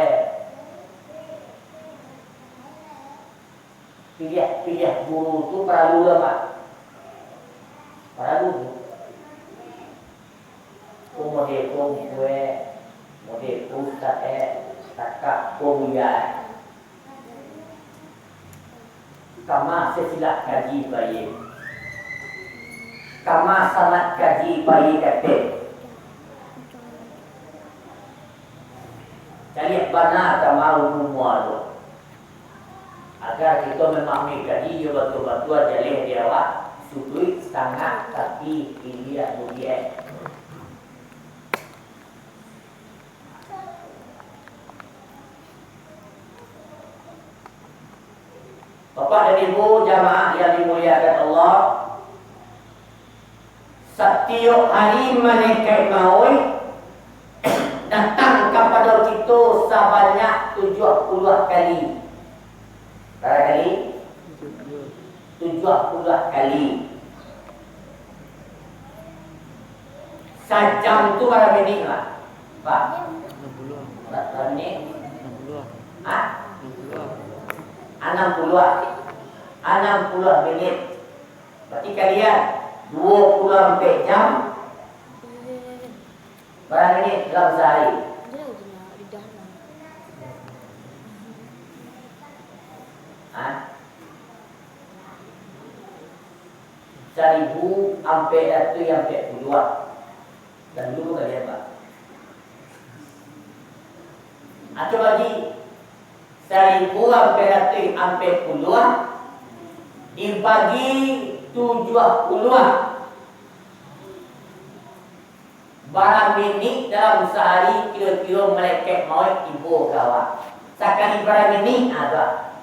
Pilih guru itu para ulama, para guru. Model gue, model ustaz takak kuliah. Kama sesilah kaji bayi, kama sangat kaji bayi kata. Jadi benar kama umum agar kita memahami kaji dia betul-betul jalih dia awak sudut sangat tapi dia mulia. Bapak dan Ibu jamaah yang dimuliakan Allah, setiap hari malaikat maut datang kepada kita sebanyak 70 kali. Berapa kali? 70 kali. Sejam tu berapa minit lah? Pak? 60. Berapa minit? 60. Hah? 60 minit. Berarti kalian 24 jam. Berapa minit dalam sehari? Hah? 1000 sampai 140. Dan dulu kalian Pak. Atau lagi 1000 sampai 140 dibagi 70. Barang minit dalam sehari kira-kira malaikat maut ibu kawan. Sekali barang minit ada.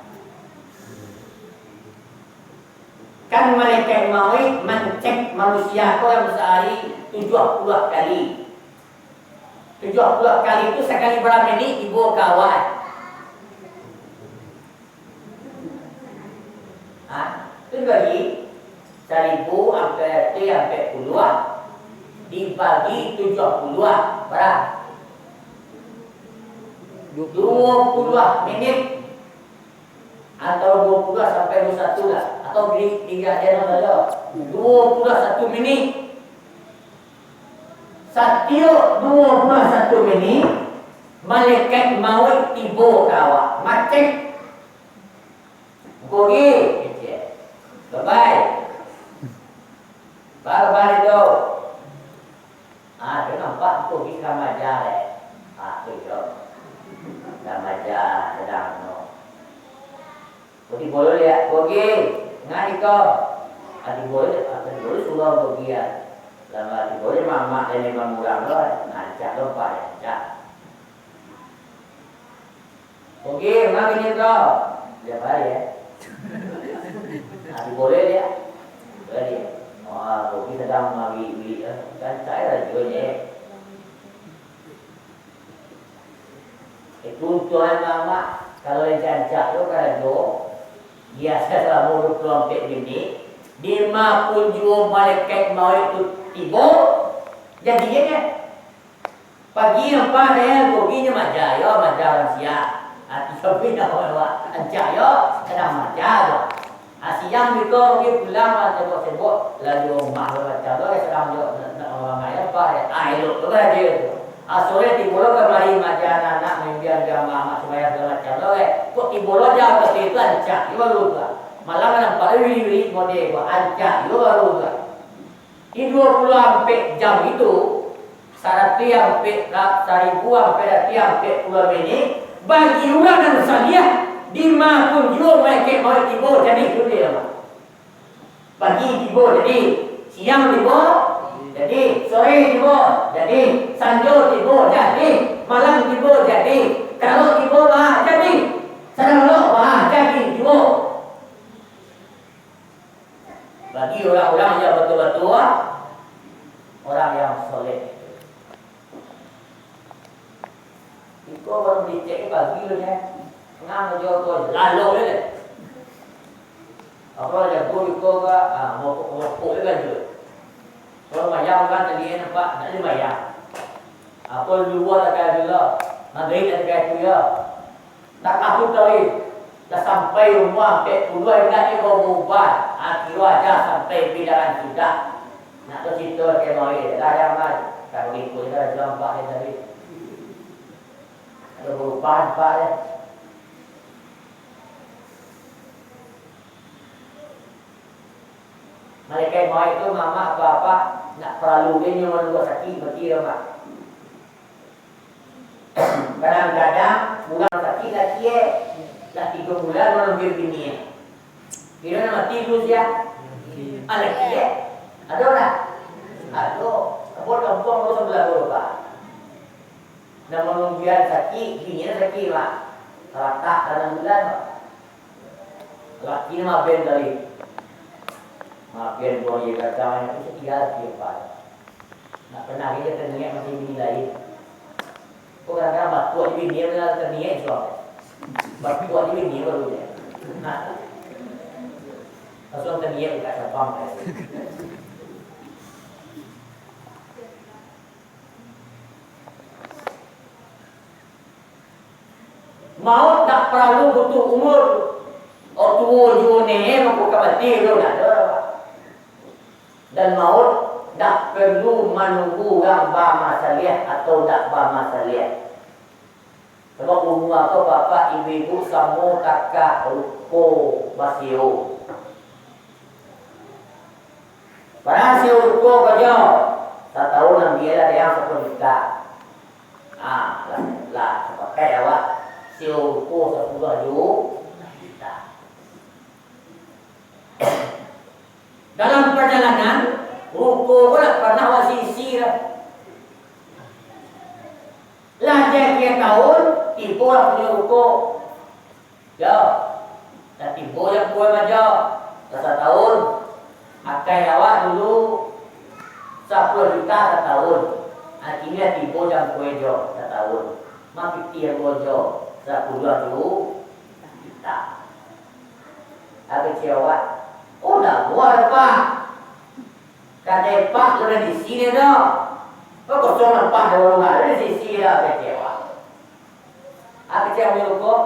Kan malaikat maut mencek manusia dalam sehari 70 kali. 70 kali itu sekali berapa minit ibu kawan. Itu bagi 1000 sampai 40 dibagi 70 berapa? 20 minit atau 20 sampai 21 lah, atau di ajaran saja 21 minit. Setiap 21 minit malaikat maut tiba kawak macam pergi. Bye-bye. Bye-bye itu. Dia nampak tu pergi ramaja deh. Tu je. Ramaja sedang no. Pergi boleh lihat, pergi. Ngani kau. Boleh suruh pergi ya. Lama boleh mama dan memang murah loh. Ngajak lupa ya. Pergi, mana ni kau? Dia balik ya. Boleh dia. Boleh dia. Pergi sedang mawi kan saya dah jualnya. Tuan mama kalau yang cancak tu kalau tu biasa selama 24 minit 50 malaikat maut itu tiba. Jadinya kan pagi nampak dia perginya majaya orang siap. Tapi nak bawa cancak sedang majaya. Siang mereka pergi pulang sebut-sebut lalu rumah macam tu sedang orang ayah apa elok tu kan dia tu. Sore tiba kembali macam anak membiar jamaah mak semaya segala macam tu kok tiba jauh ke situ ancak dia baru tu. Malam nampak wiri-wiri model buat ancak dia baru tu. Di 20 jam itu 100 sampai 1000 sampai 30 minit bagi orang yang salih 50 malaikat maut tiba jadi itu dia. Pagi tiba jadi, siang tiba jadi, sore tiba jadi, sanjur tiba jadi, malam tiba jadi, kalau tiba jadi, sedang jadi tiba. Bagi orang-orang yang betul-betul orang yang soleh. Itu baru dicek bagi loh ya. Ngang jo tu lalu le. Apa aja guru ko ga mau kan tu. Kalau bayar kan tadi nampak tak ada bayar. Apa luar tak ada maghrib tak ada tu ya. Tak aku tahu dah sampai rumah ke puluh ingat ni kau mubah. Kira aja sampai bidaran sudah. Nak tu cerita ke mau dah yang mai. Kalau ikut dah jalan pak tadi. Ada perubahan pak ya. Malaikat maut itu mama apa-apa nak perlu dia menunggu sakit mati mak. Kadang-kadang bulan sakit lagi dah 3 bulan menunggu bini. Kira nak mati dulu dia. Lagi ada tak? Ada. Abang kampung tu sebelah berapa? Nak menunggu sakit, bini sakit mak. Letak dalam bulan. Laki nama ben dari maafkan boleh kata yang itu setia siapa. Nak pernah kita terniat masih bini lain. Kau kadang-kadang batu di bini adalah terniat suami. Batu di bini baru dia. Langsung terniat dekat sapang. Maut tak perlu butuh umur. Tua june mampu kabati tu nak dan maut tak perlu menunggu gambar masalah atau tak bermasalah. Sebab umur apa bapa ibu semua kakak ruko basio. Barang si ruko kerja 1 tahun yang dia ada yang 10 juta. Lah pakai awak si ruko 10 juta. Dalam perjalanan, ruko pun pernah wasisi lah. Lajak dia tahun, tiba lah punya ruko. Ya, dah tiba yang buat aja. Dah 1 tahun, akai awak dulu 10 juta 1 tahun. Akhirnya tiba yang buat aja 1 tahun. Mak piti yang buat aja 10 juta. Apa cewek? Oh dah buat apa? Kata pak sudah di sini dah. Kau kosong apa dah orang ada di sini dah kecewa. Apa yang merokok?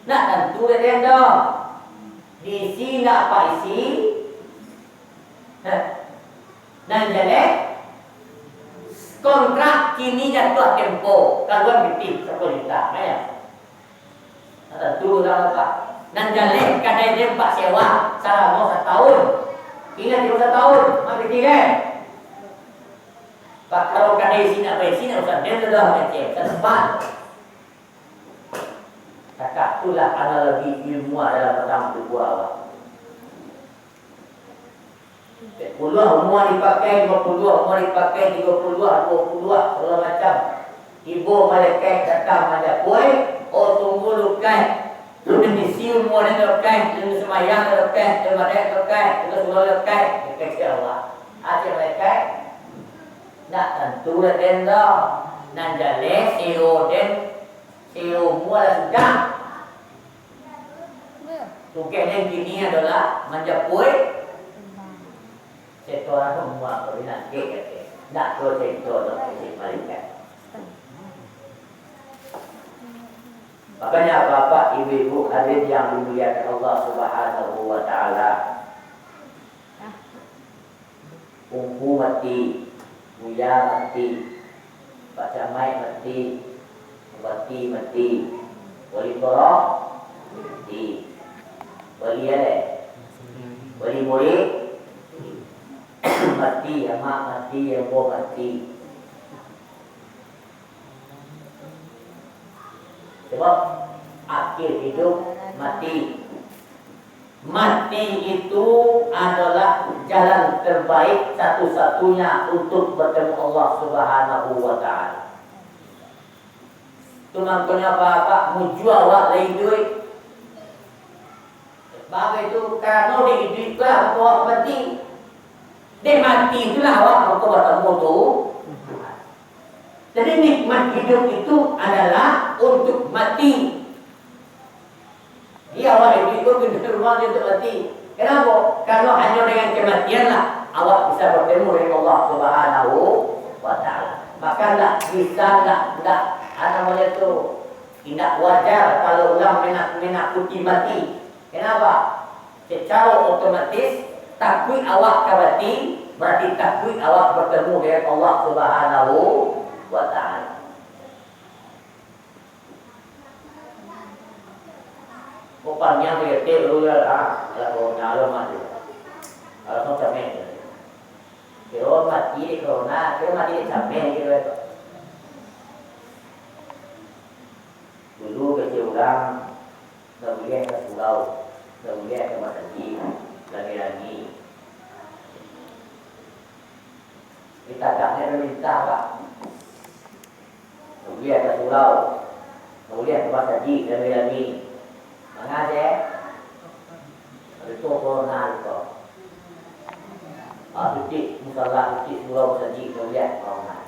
Nak tentu dia dah. Diisi nak apa isi? Dan jadi kontrak kini jatuh tempo kaluan bitik sekolita, ya. Tentu dah apa? Dan jadi kadang dia pak sewa selama 1 tahun. Kini 1 tahun, mana bitik kan? Pak kalau kadang isi nak besi nak usah dia dah macam ke depan. Kakak itulah analogi ilmuwan dalam pertama kedua awak. Puluh umur dipakai, 50 umur dipakai, 30 20 segala macam. Ibu malaikat datang ada kue, oh tunggu lukai. Lu misi umur ni lukai, lu semayang lukai, lu madai lukai, lu suruh lukai, kecil Allah. Ada malaikat nak tentu dah tenda, nan jale CEO den CEO mula sudah. Tukar yang kini adalah menjapui sektor semua permintaan kek. Nak ke sektor domestik malaikat. Makanya bapak, ibu-ibu hadirin yang dimuliakan Allah Subhanahu wa taala. Umpu mati, mulia mati, Pak Camai mati, Bupati mati, Wali Kota mati. Wali ada, wali murid mati, mak mati, ibu mati. Sebab akhir hidup mati. Mati itu adalah jalan terbaik satu-satunya untuk bertemu Allah Subhanahu wa taala. Itu makanya bapak menjual awak lain duit. Bapak itu karena dia duit lah awak mati. Dia mati itulah awak untuk bertemu tu. Jadi nikmat hidup itu adalah untuk mati. Dia awak itu pintu rumah dia untuk mati. Kenapa? Karena hanya dengan kematianlah awak bisa bertemu dengan Allah Subhanahu wa taala. Maka tak bisa tak ada boleh tu tidak wajar kalau orang menakuti mati. Kenapa? Secara otomatis takut awak mati berarti takut awak bertemu dengan Allah Subhanahu wa ta'ala. Upamnya begitu dulu kalau nyala mati. Kalau mau camen. Kalau mati di corona, kalau mati di camen gitu. Dulu kecil orang dah boleh ke pulau, dah boleh ke Masjid, lagi-lagi. Kita tak ada minta pak. Kemudian ke pulau, kemudian ke Masjid dan lagi. Mengajar, itu corona itu. Titik musalah, titik pulau Masjid kemudian corona.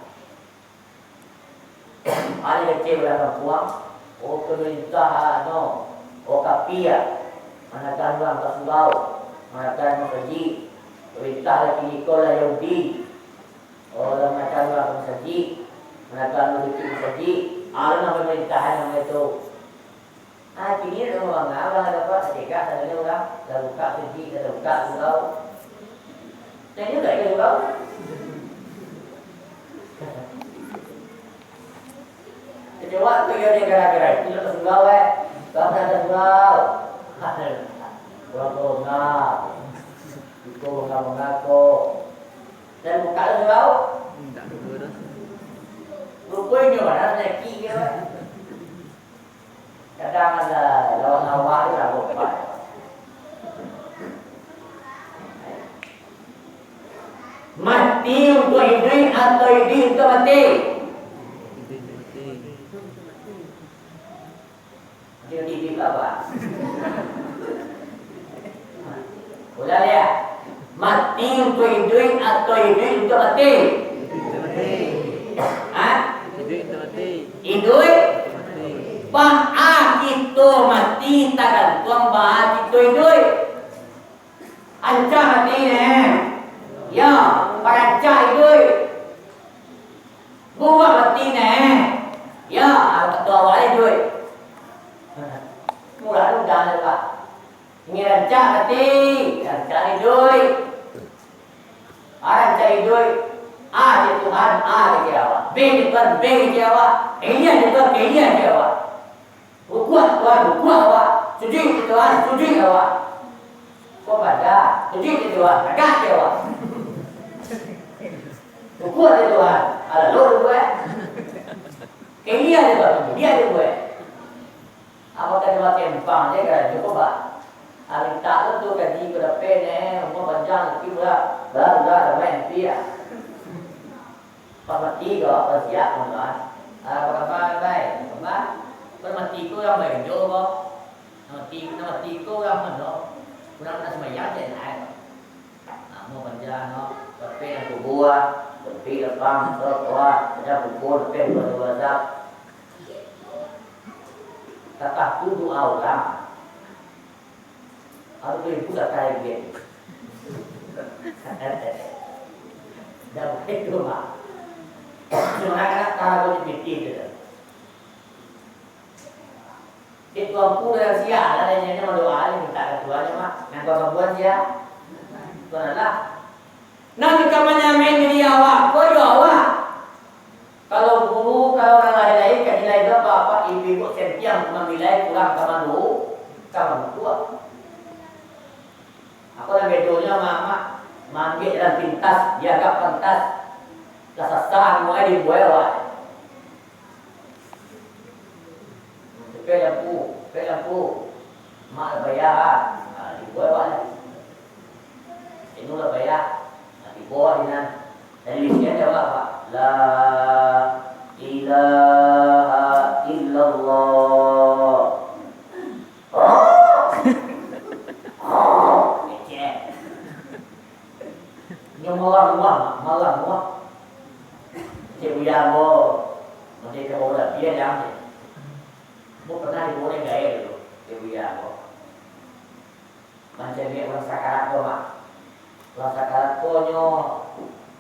Ada kecil orang puang, oh pemerintah oh kapia, manakan orang ke pulau, manakan Masjid, perintah lagi Nikola Yahudi, orang manakan orang ke Masjid. Manakan Masjid, nama pemerintahan yang itu. Kini orang dapat sedekat ada orang dah buka Masjid, dah buka pulau. Dan juga itu pulau. Jadi waktu yang negara-negara itu lepas pulau tak ada pulau. Pulau corona, itu mengaku dan buka pulau. Rupanya mana lagi ke? Kadang ada lawan awak itu lah lupa. Mati untuk hidup atau hidup untuk mati? Hidup apa? Boleh lihat. Mati untuk hidup atau hidup untuk mati? Hidup bah itu mati tak tuang bah itu hidup ancah mati ya parancah hidup buat mati ya awalnya duit. Murah lu jangan lupa. Ini rancang hati, cari duit. Orang cari duit. A di Tuhan, A di Jawa. B di Tuhan, B di Jawa. Elia di Tuhan, Elia di Jawa. Kuat Tuhan, kuat awak. Suci di Tuhan, suci awak. Kau baca, suci di Tuhan, agak Jawa. Kuat di Tuhan, ada lor gue. Elia di Tuhan, dia di gue. Apa tadi macam empang dia kan, coba. Hari tak tu kaji pada pen umur panjang lagi baru main dia. Pemati kau persiap tuan. Apa baik, apa? Pemati kau yang main jo kau. Nama tiku yang mana? Kurang nak semayang je nak. Umur panjang kau, pen yang kubuat, tepi lepang, terkuat, ada pukul pen berdua. Kata kudu Allah. Harus beri pusat kaya dia. Dah begitu mah. Cuma nak kalau dipikir je. Di tuanku dah siap lah, dia mau doa ni minta ketuanya mah. Yang kau buat dia, tuan lah. Nanti kamarnya main di awak, kau awak. Kalau guru, kalau orang lain-lain, kan nilai apa ibu sentiang menilai kurang kamar dulu, kamar tua. Aku nak bedonya mama manggil dalam pintas, dianggap pantas. Kesasaan mulai dibuat. Lampu, mak bayar, dibuat. Ini lah bayar, dibuat dengan. Dan listnya apa? La ilaha illallah. Nhưng malah muak. Cik Buya mo, nanti ke bola dia jam ni. Mo pernah di bola gaya dulu, Cik Buya mo. Macam ni orang sakarat ko mak. Orang sakarat ko nyo,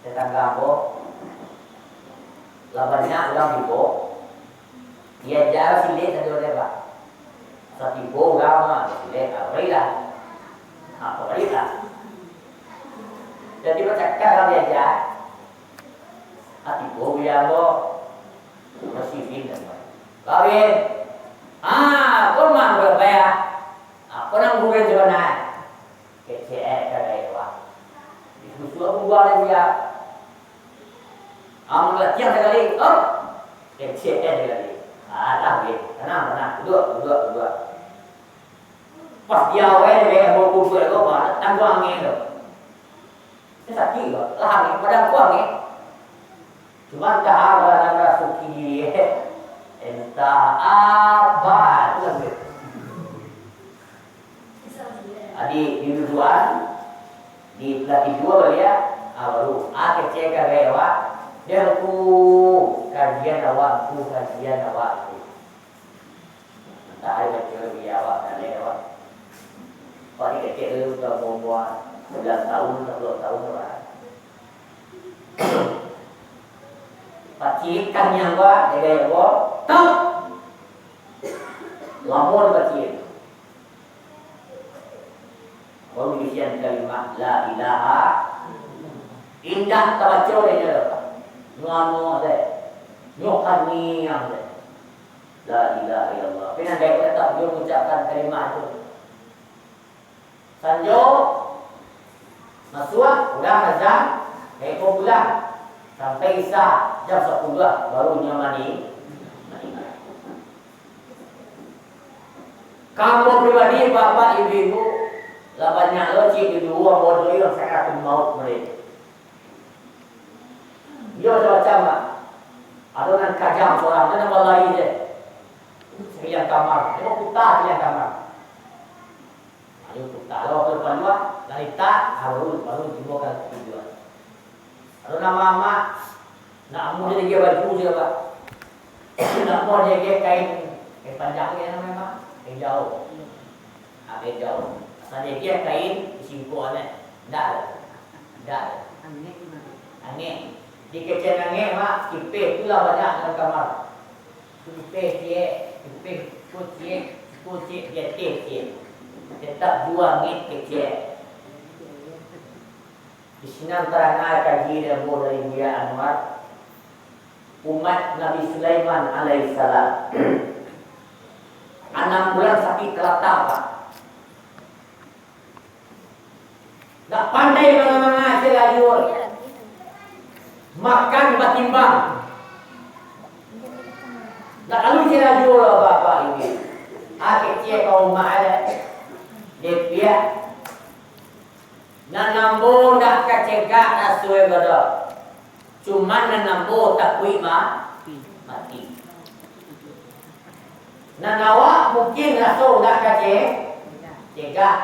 tetangga ko. Labannya orang ibu. Dia jarang silik tadi oleh pak. Satu ibu orang mah silik, apa lah. Jadi bercakap kalau diajar hati boh ya boh masih pindah kawin kau mang berapa kau nang bukan juga naik kece kagak itu diskusi aku buat dia latihan sekali kece sekali tapi tenang dua pas dia awal dia mau kubur kau mana tangguh angin tu. Ini sakit kok, lah ni padang kuang ni. Cuma dah ada suki, entah apa tu kan. Adi di tujuan, di pelatih dua dia, baru kecek kagak awak, dia aku kajian awak. Tak ada kecek dia awak, tak ada awak. Pak ni kecek tu dah buat 11 tahun, 10 tahun lah. Pakcik kan yang buat, dia buat, tak. Lamun pakcik. Baru isian kalimat la ilaha. Indah terbaca dia. Nuanu ada. Nyokani yang ada. La ilaha illallah. Pernah dia tak dia mengucapkan kalimat itu. Sanjo masuk, udah azan, kau pulang sampai Isya jam 10 baru mandi. Kamu pribadi, bapak, ibu, lah banyak lo cik di dua bodoh yang sakaratul maut mereka. Dia macam apa? Ada yang kajang seorang, ada yang lari je. Sekian kamar, dia mau putar sekian kamar. Ayo putar, kalau depan dua. Dari tak baru dibawa ke tujuan. Kalau nama mak nak mau dia baju je pak. Nak mau dia kain panjang ni namanya mak, kain jauh. Kain jauh. Asal dia kain singkong ni. Dah. Angin. Di kecil angin mak, kipis tu lah banyak dalam kamar. kucing dia kecil. Tetap 2 meter kecil. Di sini antara kaji Abu dari Buya Anwar, umat Nabi Sulaiman alaihissalam 6 bulan sakit kelata, Pak. Tak pandai mana-mana selajur. Makan batimbang. Tak lalu selajur Bapak ini. Kecil kaum mahal. Dia pihak. Nanambo nak kacegak nasuai gada. Cuma nanambo tak kui mati. Nanawa mungkin rasul nak kacegak.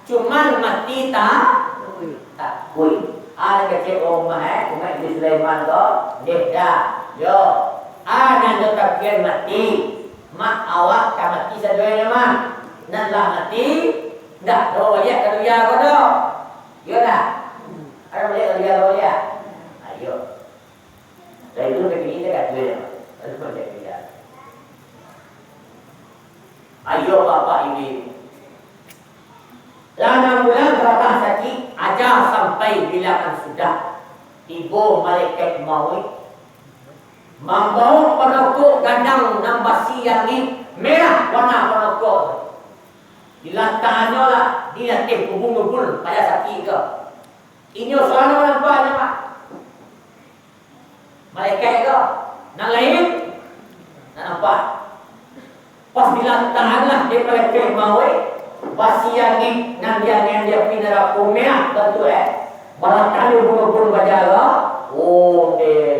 Cuma mati tak kui. Ada kecil umat Nabi Sulaiman tu dia yo. Ada yang takkan mati. Mak awak kan mati sadoi nama. Nan lah mati. Dah do ya kalau ya ko do. Yo dah. Ada boleh kalau ya do ya. Ayo. Dari dulu begini dia kat dia. Ada boleh dia. Ayo bapak ini. Lama bulan berapa sakit aja sampai bilangan sudah ibu malaikat maut membawa penokok gandang nambasi yang ini merah warna penokok dilantarnya lah dia tempuh bunga-bunga pada sakit ke ini soalan nampaknya Pak malaikat ke nak lain nak nampak pas dilantaran lah dia malaikat maut wasiat ni nan dia pinara kumia betul malah kali bunga-bunga bajaga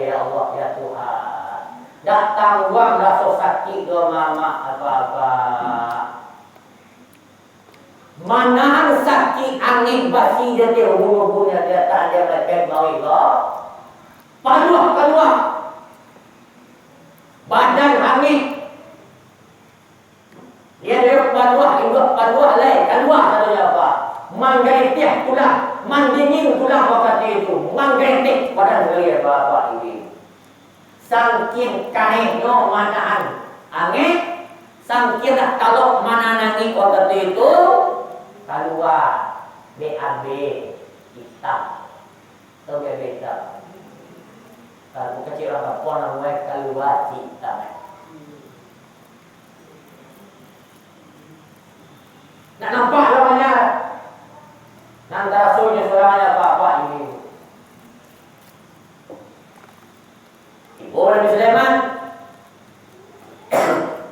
ya Allah ya Tuhan datang uang rasa sakit ke mama apa-apa mana sakit angin basi dia bunga-bunga dia tak ada lekat bawi ke keluar badan angin dia paruah lain keluar katanya apa menggeritik tulang mendingin tulang waktu itu menggeritik badan dia apa ini sangkin kaneno manaan angin sangkin kalau mana nangi waktu itu keluar BAB hitam atau beda kalau kecil apa pun namanya keluar hitam. Nak nampak namanya nanti rasulnya selamanya apa ini ibu Nabi Sulaiman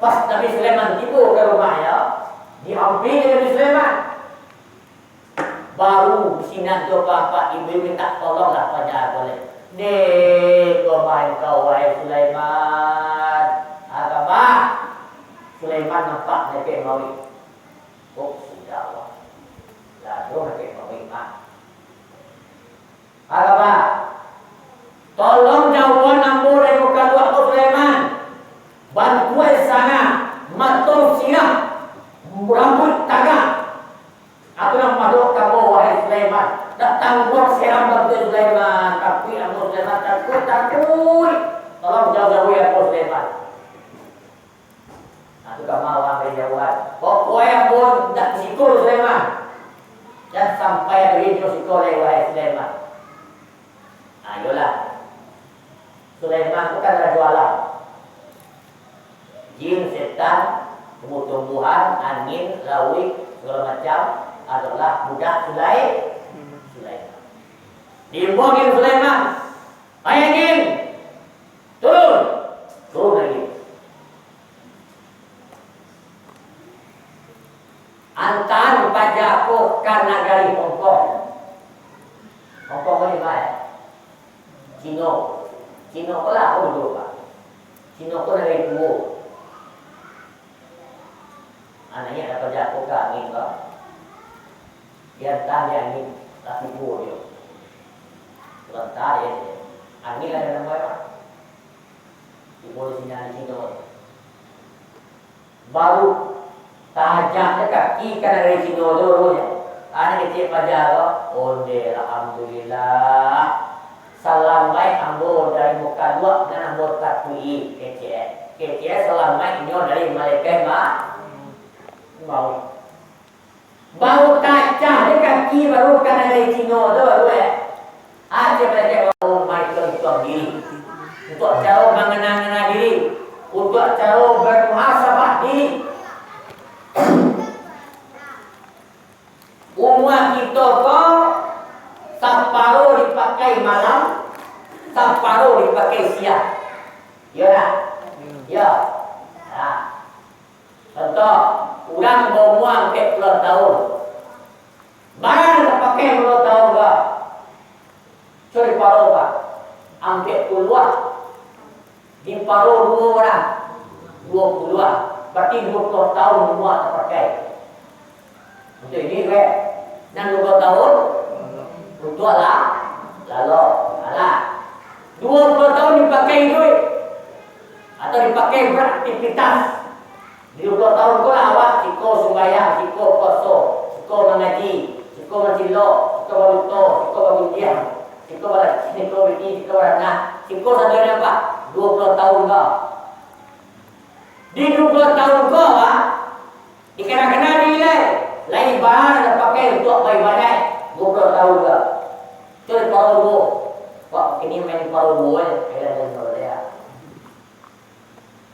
pas Nabi Sulaiman tiba ke rumahnya dihampiri Nabi Sulaiman baru sinan tu apa ibu minta tolonglah pada boleh dek kau wahai Sulaiman apa Sulaiman nampak dia mau sudah Allah. Lalu nak menerima. Apa? Tolong jawab nombor dari muka dua Sulaiman. Bantuan sana, matur siap, rambut tagak. Aku nak masuk kamu wahai Sulaiman. Datang buat seram bantu Sulaiman. Tapi Abu Sulaiman takut. Tolong jauh-jauh ya Abu Sulaiman. Itu kamu ambil jawab. Pokoknya pun tak sikul Sulaiman. Dan sampai video sikul wahai Sulaiman. Ayolah. Sulaiman bukan raja alam. Jin, setan, tumbuh-tumbuhan, angin, laut, segala macam adalah budak Sulaiman. Dibuangin Sulaiman. Hai angin. Turun lagi. Antar pajakku karena dari Hongkong. Hongkong ni baik. Cino pula dulu Pak. Cino pun dari dulu. Anaknya ada pajakku ke angin Pak. Dia entah dia angin tapi buah dia. Sebentar ya. Angin ada nama Pak. Ibu di sini Cino. Baru tajam kaki kan dari sini dulu ya. Anak kecil pajar onde alhamdulillah salam baik ambo dari muka dua dan ambo tatui KCS salam baik nyo dari malaikat mau bau kaca di kaki baru kan dari Cino tu baru aja mereka mau mai untuk diri untuk cara mengenang diri untuk cara bermuhasabah diri. Umur kita kok separuh dipakai malam, separuh dipakai siang. Ya tak? Ya. Nah. Contoh, orang berumur 40 tahun. Barang terpakai 10 tahun ke? Curi paruh ke? Hampir puluhan. Di paruh 2 orang. 20-an. Berarti 20 tahun semua terpakai. Untuk ini ke? Dan 20 tahun untuk lah. Lalu, alah. 20 tahun dipakai duit. Atau dipakai beraktivitas. Di 20 tahun kau awak, siko sembahyang, siko puasa, siko mengaji, siko mencilok, siko berluto, siko berbudian, siko berlaki, siko bini, siko beranak, siko satu apa? 20 tahun kau. Di 20 tahun kau, dikena-kena nilai. Lain bahan yang pakai untuk beribadah 20 tahun kau. Curi paruh dulu. Wah, ini main paruh dulu ya. Kira dan paruh dia.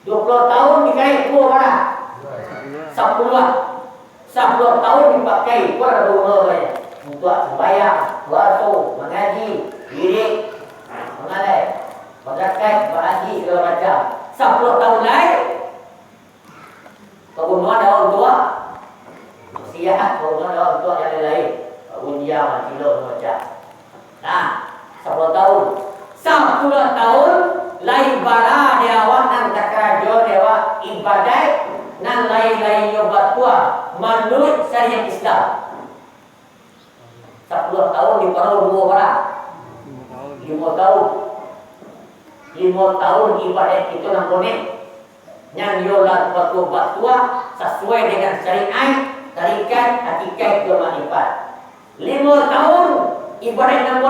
20 tahun dikait dua mana? 10 tahun dipakai per rumahnya untuk sembahyang, puasa, mengaji, diri, mengalai, berzakat, berhaji segala macam. 10 tahun lain kebunuhan orang tua, sihat kebunuhan orang tua yang lain, undian, macam macam. Nah, 10 tahun, 10 tahun lain bara dewa nan takarajo dewa ibadah nan lain-lain nyoba tua menurut syariat Islam. 10 tahun di paruh 2 orang 5 tahun 5 tahun ibadah itu nang bonek yang yola buat tua sesuai dengan syariat tarikat hakikat kemanifat. 5 tahun ibadah nang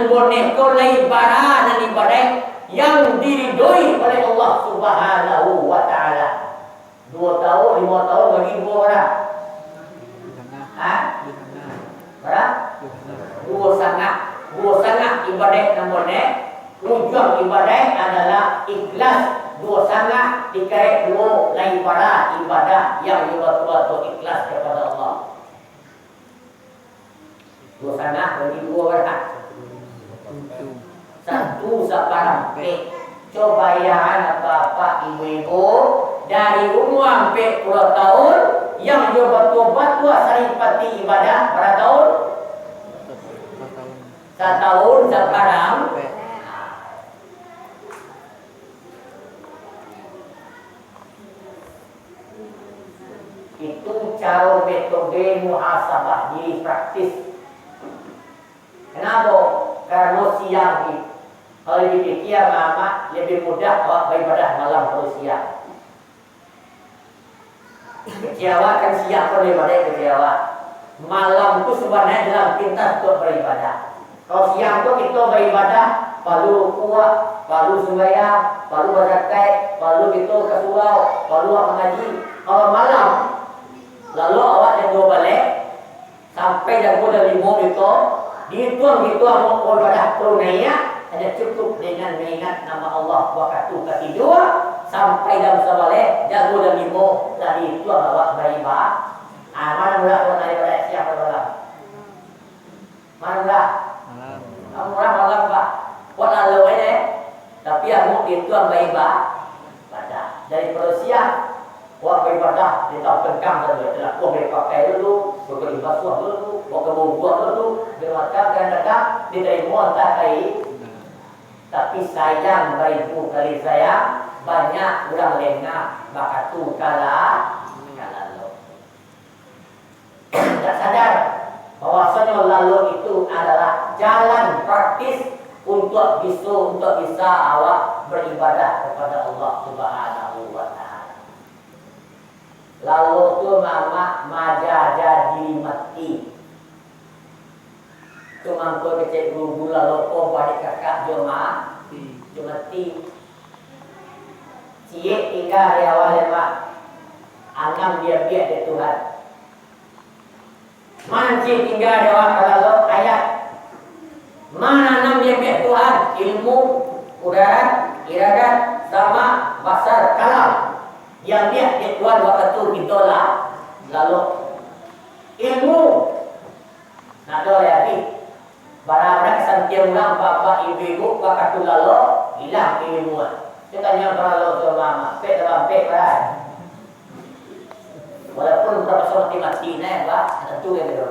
bonek kau lain bara dan ibadah yang diridhoi oleh Allah Subhanahu wa taala. 2 tahun, 5 tahun bagi 2 orang. Berapa? 2 sangat ibadah namanya. Ujung ibadah adalah ikhlas. 2 sangat dikait 2 lain para ibadah yang betul-betul ikhlas kepada Allah. 2 sangat bagi 2 orang. Satu sekarang coba ya bapak ibu dari umur 40 tahun yang dia bertobat tua saripati ibadah berapa tahun? 1 tahun sekarang. Itu cara metode muhasabah di praktis. Kenapa? Karena siang ini kalau dipikir mama lebih mudah awak beribadah malam kalau siang. Kecewa kan siang pun beribadah kecewa. Malam itu sebenarnya dalam pintas untuk beribadah. Kalau siang itu kita beribadah, perlu kuat, perlu sembahyang, perlu berzakat, perlu kita ke surau, perlu mengaji. Kalau malam, lalu awak yang balik sampai jam 5 itu, dituang mau beribadah tunainya. Hanya cukup dengan mengingat nama Allah waktu ketidur sampai jam 11 jago dan 5 tadi itu awak beribadah. Mana mula orang beribadah siapa malam? Mana mula? Malam pak. Buat lalu ini. Tapi aku itu beribadah. Pada dari siang buat beribadah di tahun tengkang saja. Tidak kau berpakai dulu, beribadah dulu, buat kebunbuan dulu, bermacam dan datang diterima tak kai. Tapi sayang beribu kali sayang banyak orang lengah bakatu kala lo. Tak sadar bahwasanya lalu itu adalah jalan praktis untuk bisa awak beribadah kepada Allah Subhanahu wa taala. Lalu tu mama maja jadi mati. Cuma kau kecil gula loko balik kakak cuma ti. Cie tinggal di awal lemak. Anam dia biar dia Tuhan. Mana cie tinggal di awal kalau ayat. Mana anam dia biar Tuhan. Ilmu, udara, iradat, sama, basar, kalam. Yang biar dia Tuhan waktu itu ditolak. Lalu ilmu. Nak ada lagi. Barang-barang kesantian orang bapak ibu waktu lalu hilang ilmu. Kita tanya kalau sama pek dalam pek kan. Walaupun profesor mati nih, Pak, tentu yang itu.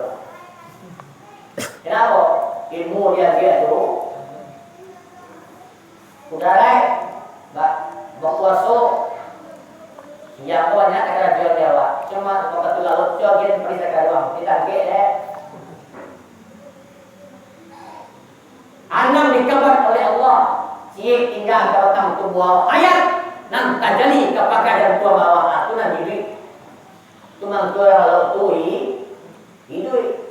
Kenapa? Ilmu dia tu udara, berkuasa. Yang banyak akan jual dewa. Cuma waktu lalu jual dia perisa karuang. Kita get Anam dikabar oleh Allah. Cie tinggal ke batang tubuh ayat. Nam tajali kepakai dan tua bawah. Itu nak diri. Cuma tua kalau tui. Hidup.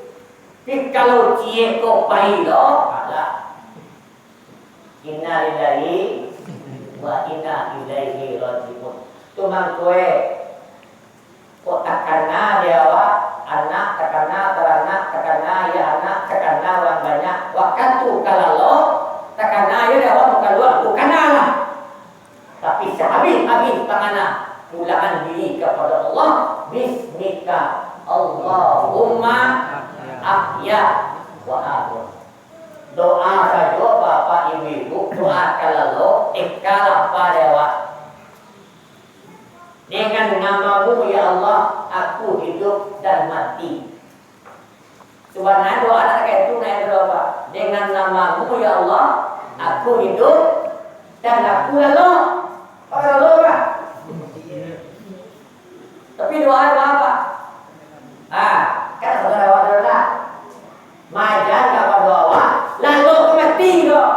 Tapi kalau cie kok pahit loh. Alah. Inna lillahi wa inna ilaihi raji'un. Cuma kue. Kok takana dewa. Anak takana teranak takana ya anak takana orang banyak waktu kalau takana ya dewa bukan luar bukanlah tapi sehabis pangana pulangan diri kepada Allah bismika Allahumma ahya wa amut. Doa saja bapak ibu doa kalau ikala dewa dengan namamu ya Allah aku hidup dan mati. Sebenarnya doa anak itu naik berapa? Dengan namamu ya Allah aku hidup dan aku lalu kan? Tapi doa apa? Kan saudara-saudara majan apa doa lalu mati dong.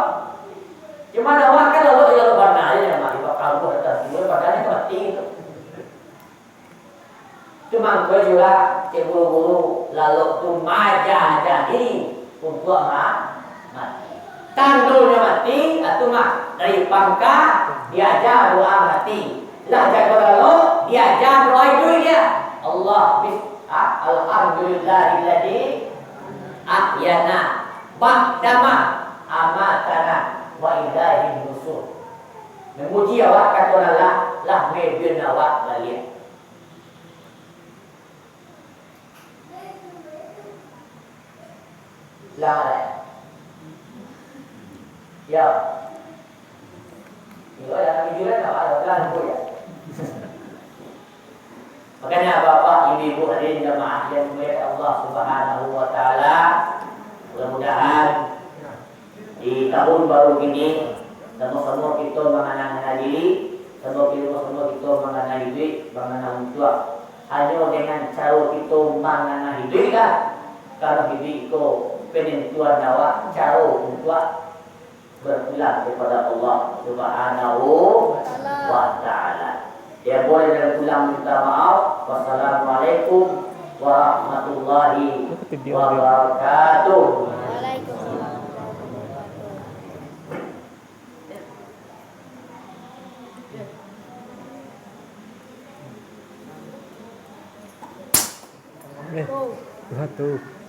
Cuma doa kan lalu dia lupa nanya mati bakal atas dulu padahal mati itu. Cuma gue juga buru-buru lalu tu maja jadi untuk mati. Tandulnya mati, atau mah dari pangka diajar doa mati. Lah jago lalu diajar doa itu dia. Allah alhamdulillahilladzi ahyana ba'dama amatana wa ilaihi nusur. Memuji awak kata Allah lah medun awak balik. Lah, ya, itu ada tujuan apa? Ada ya. Makanya bapak, ibu, hadirin jemaah yang dimuliakan Allah Subhanahu Wa Taala, mudah-mudahan di tahun baru ini sama-sama kita mengenang diri, sama-sama kita mengenang hidup, mengenang tua. Hanya dengan cara kita mengenang hidup lah, kalau hidup itu penentuan awak cara untuk berpulang kepada Allah Subhanahu wa Ta'ala. Dia boleh berpulang minta maaf. Wassalamualaikum warahmatullahi wabarakatuh. Waalaikumsalam. Satu.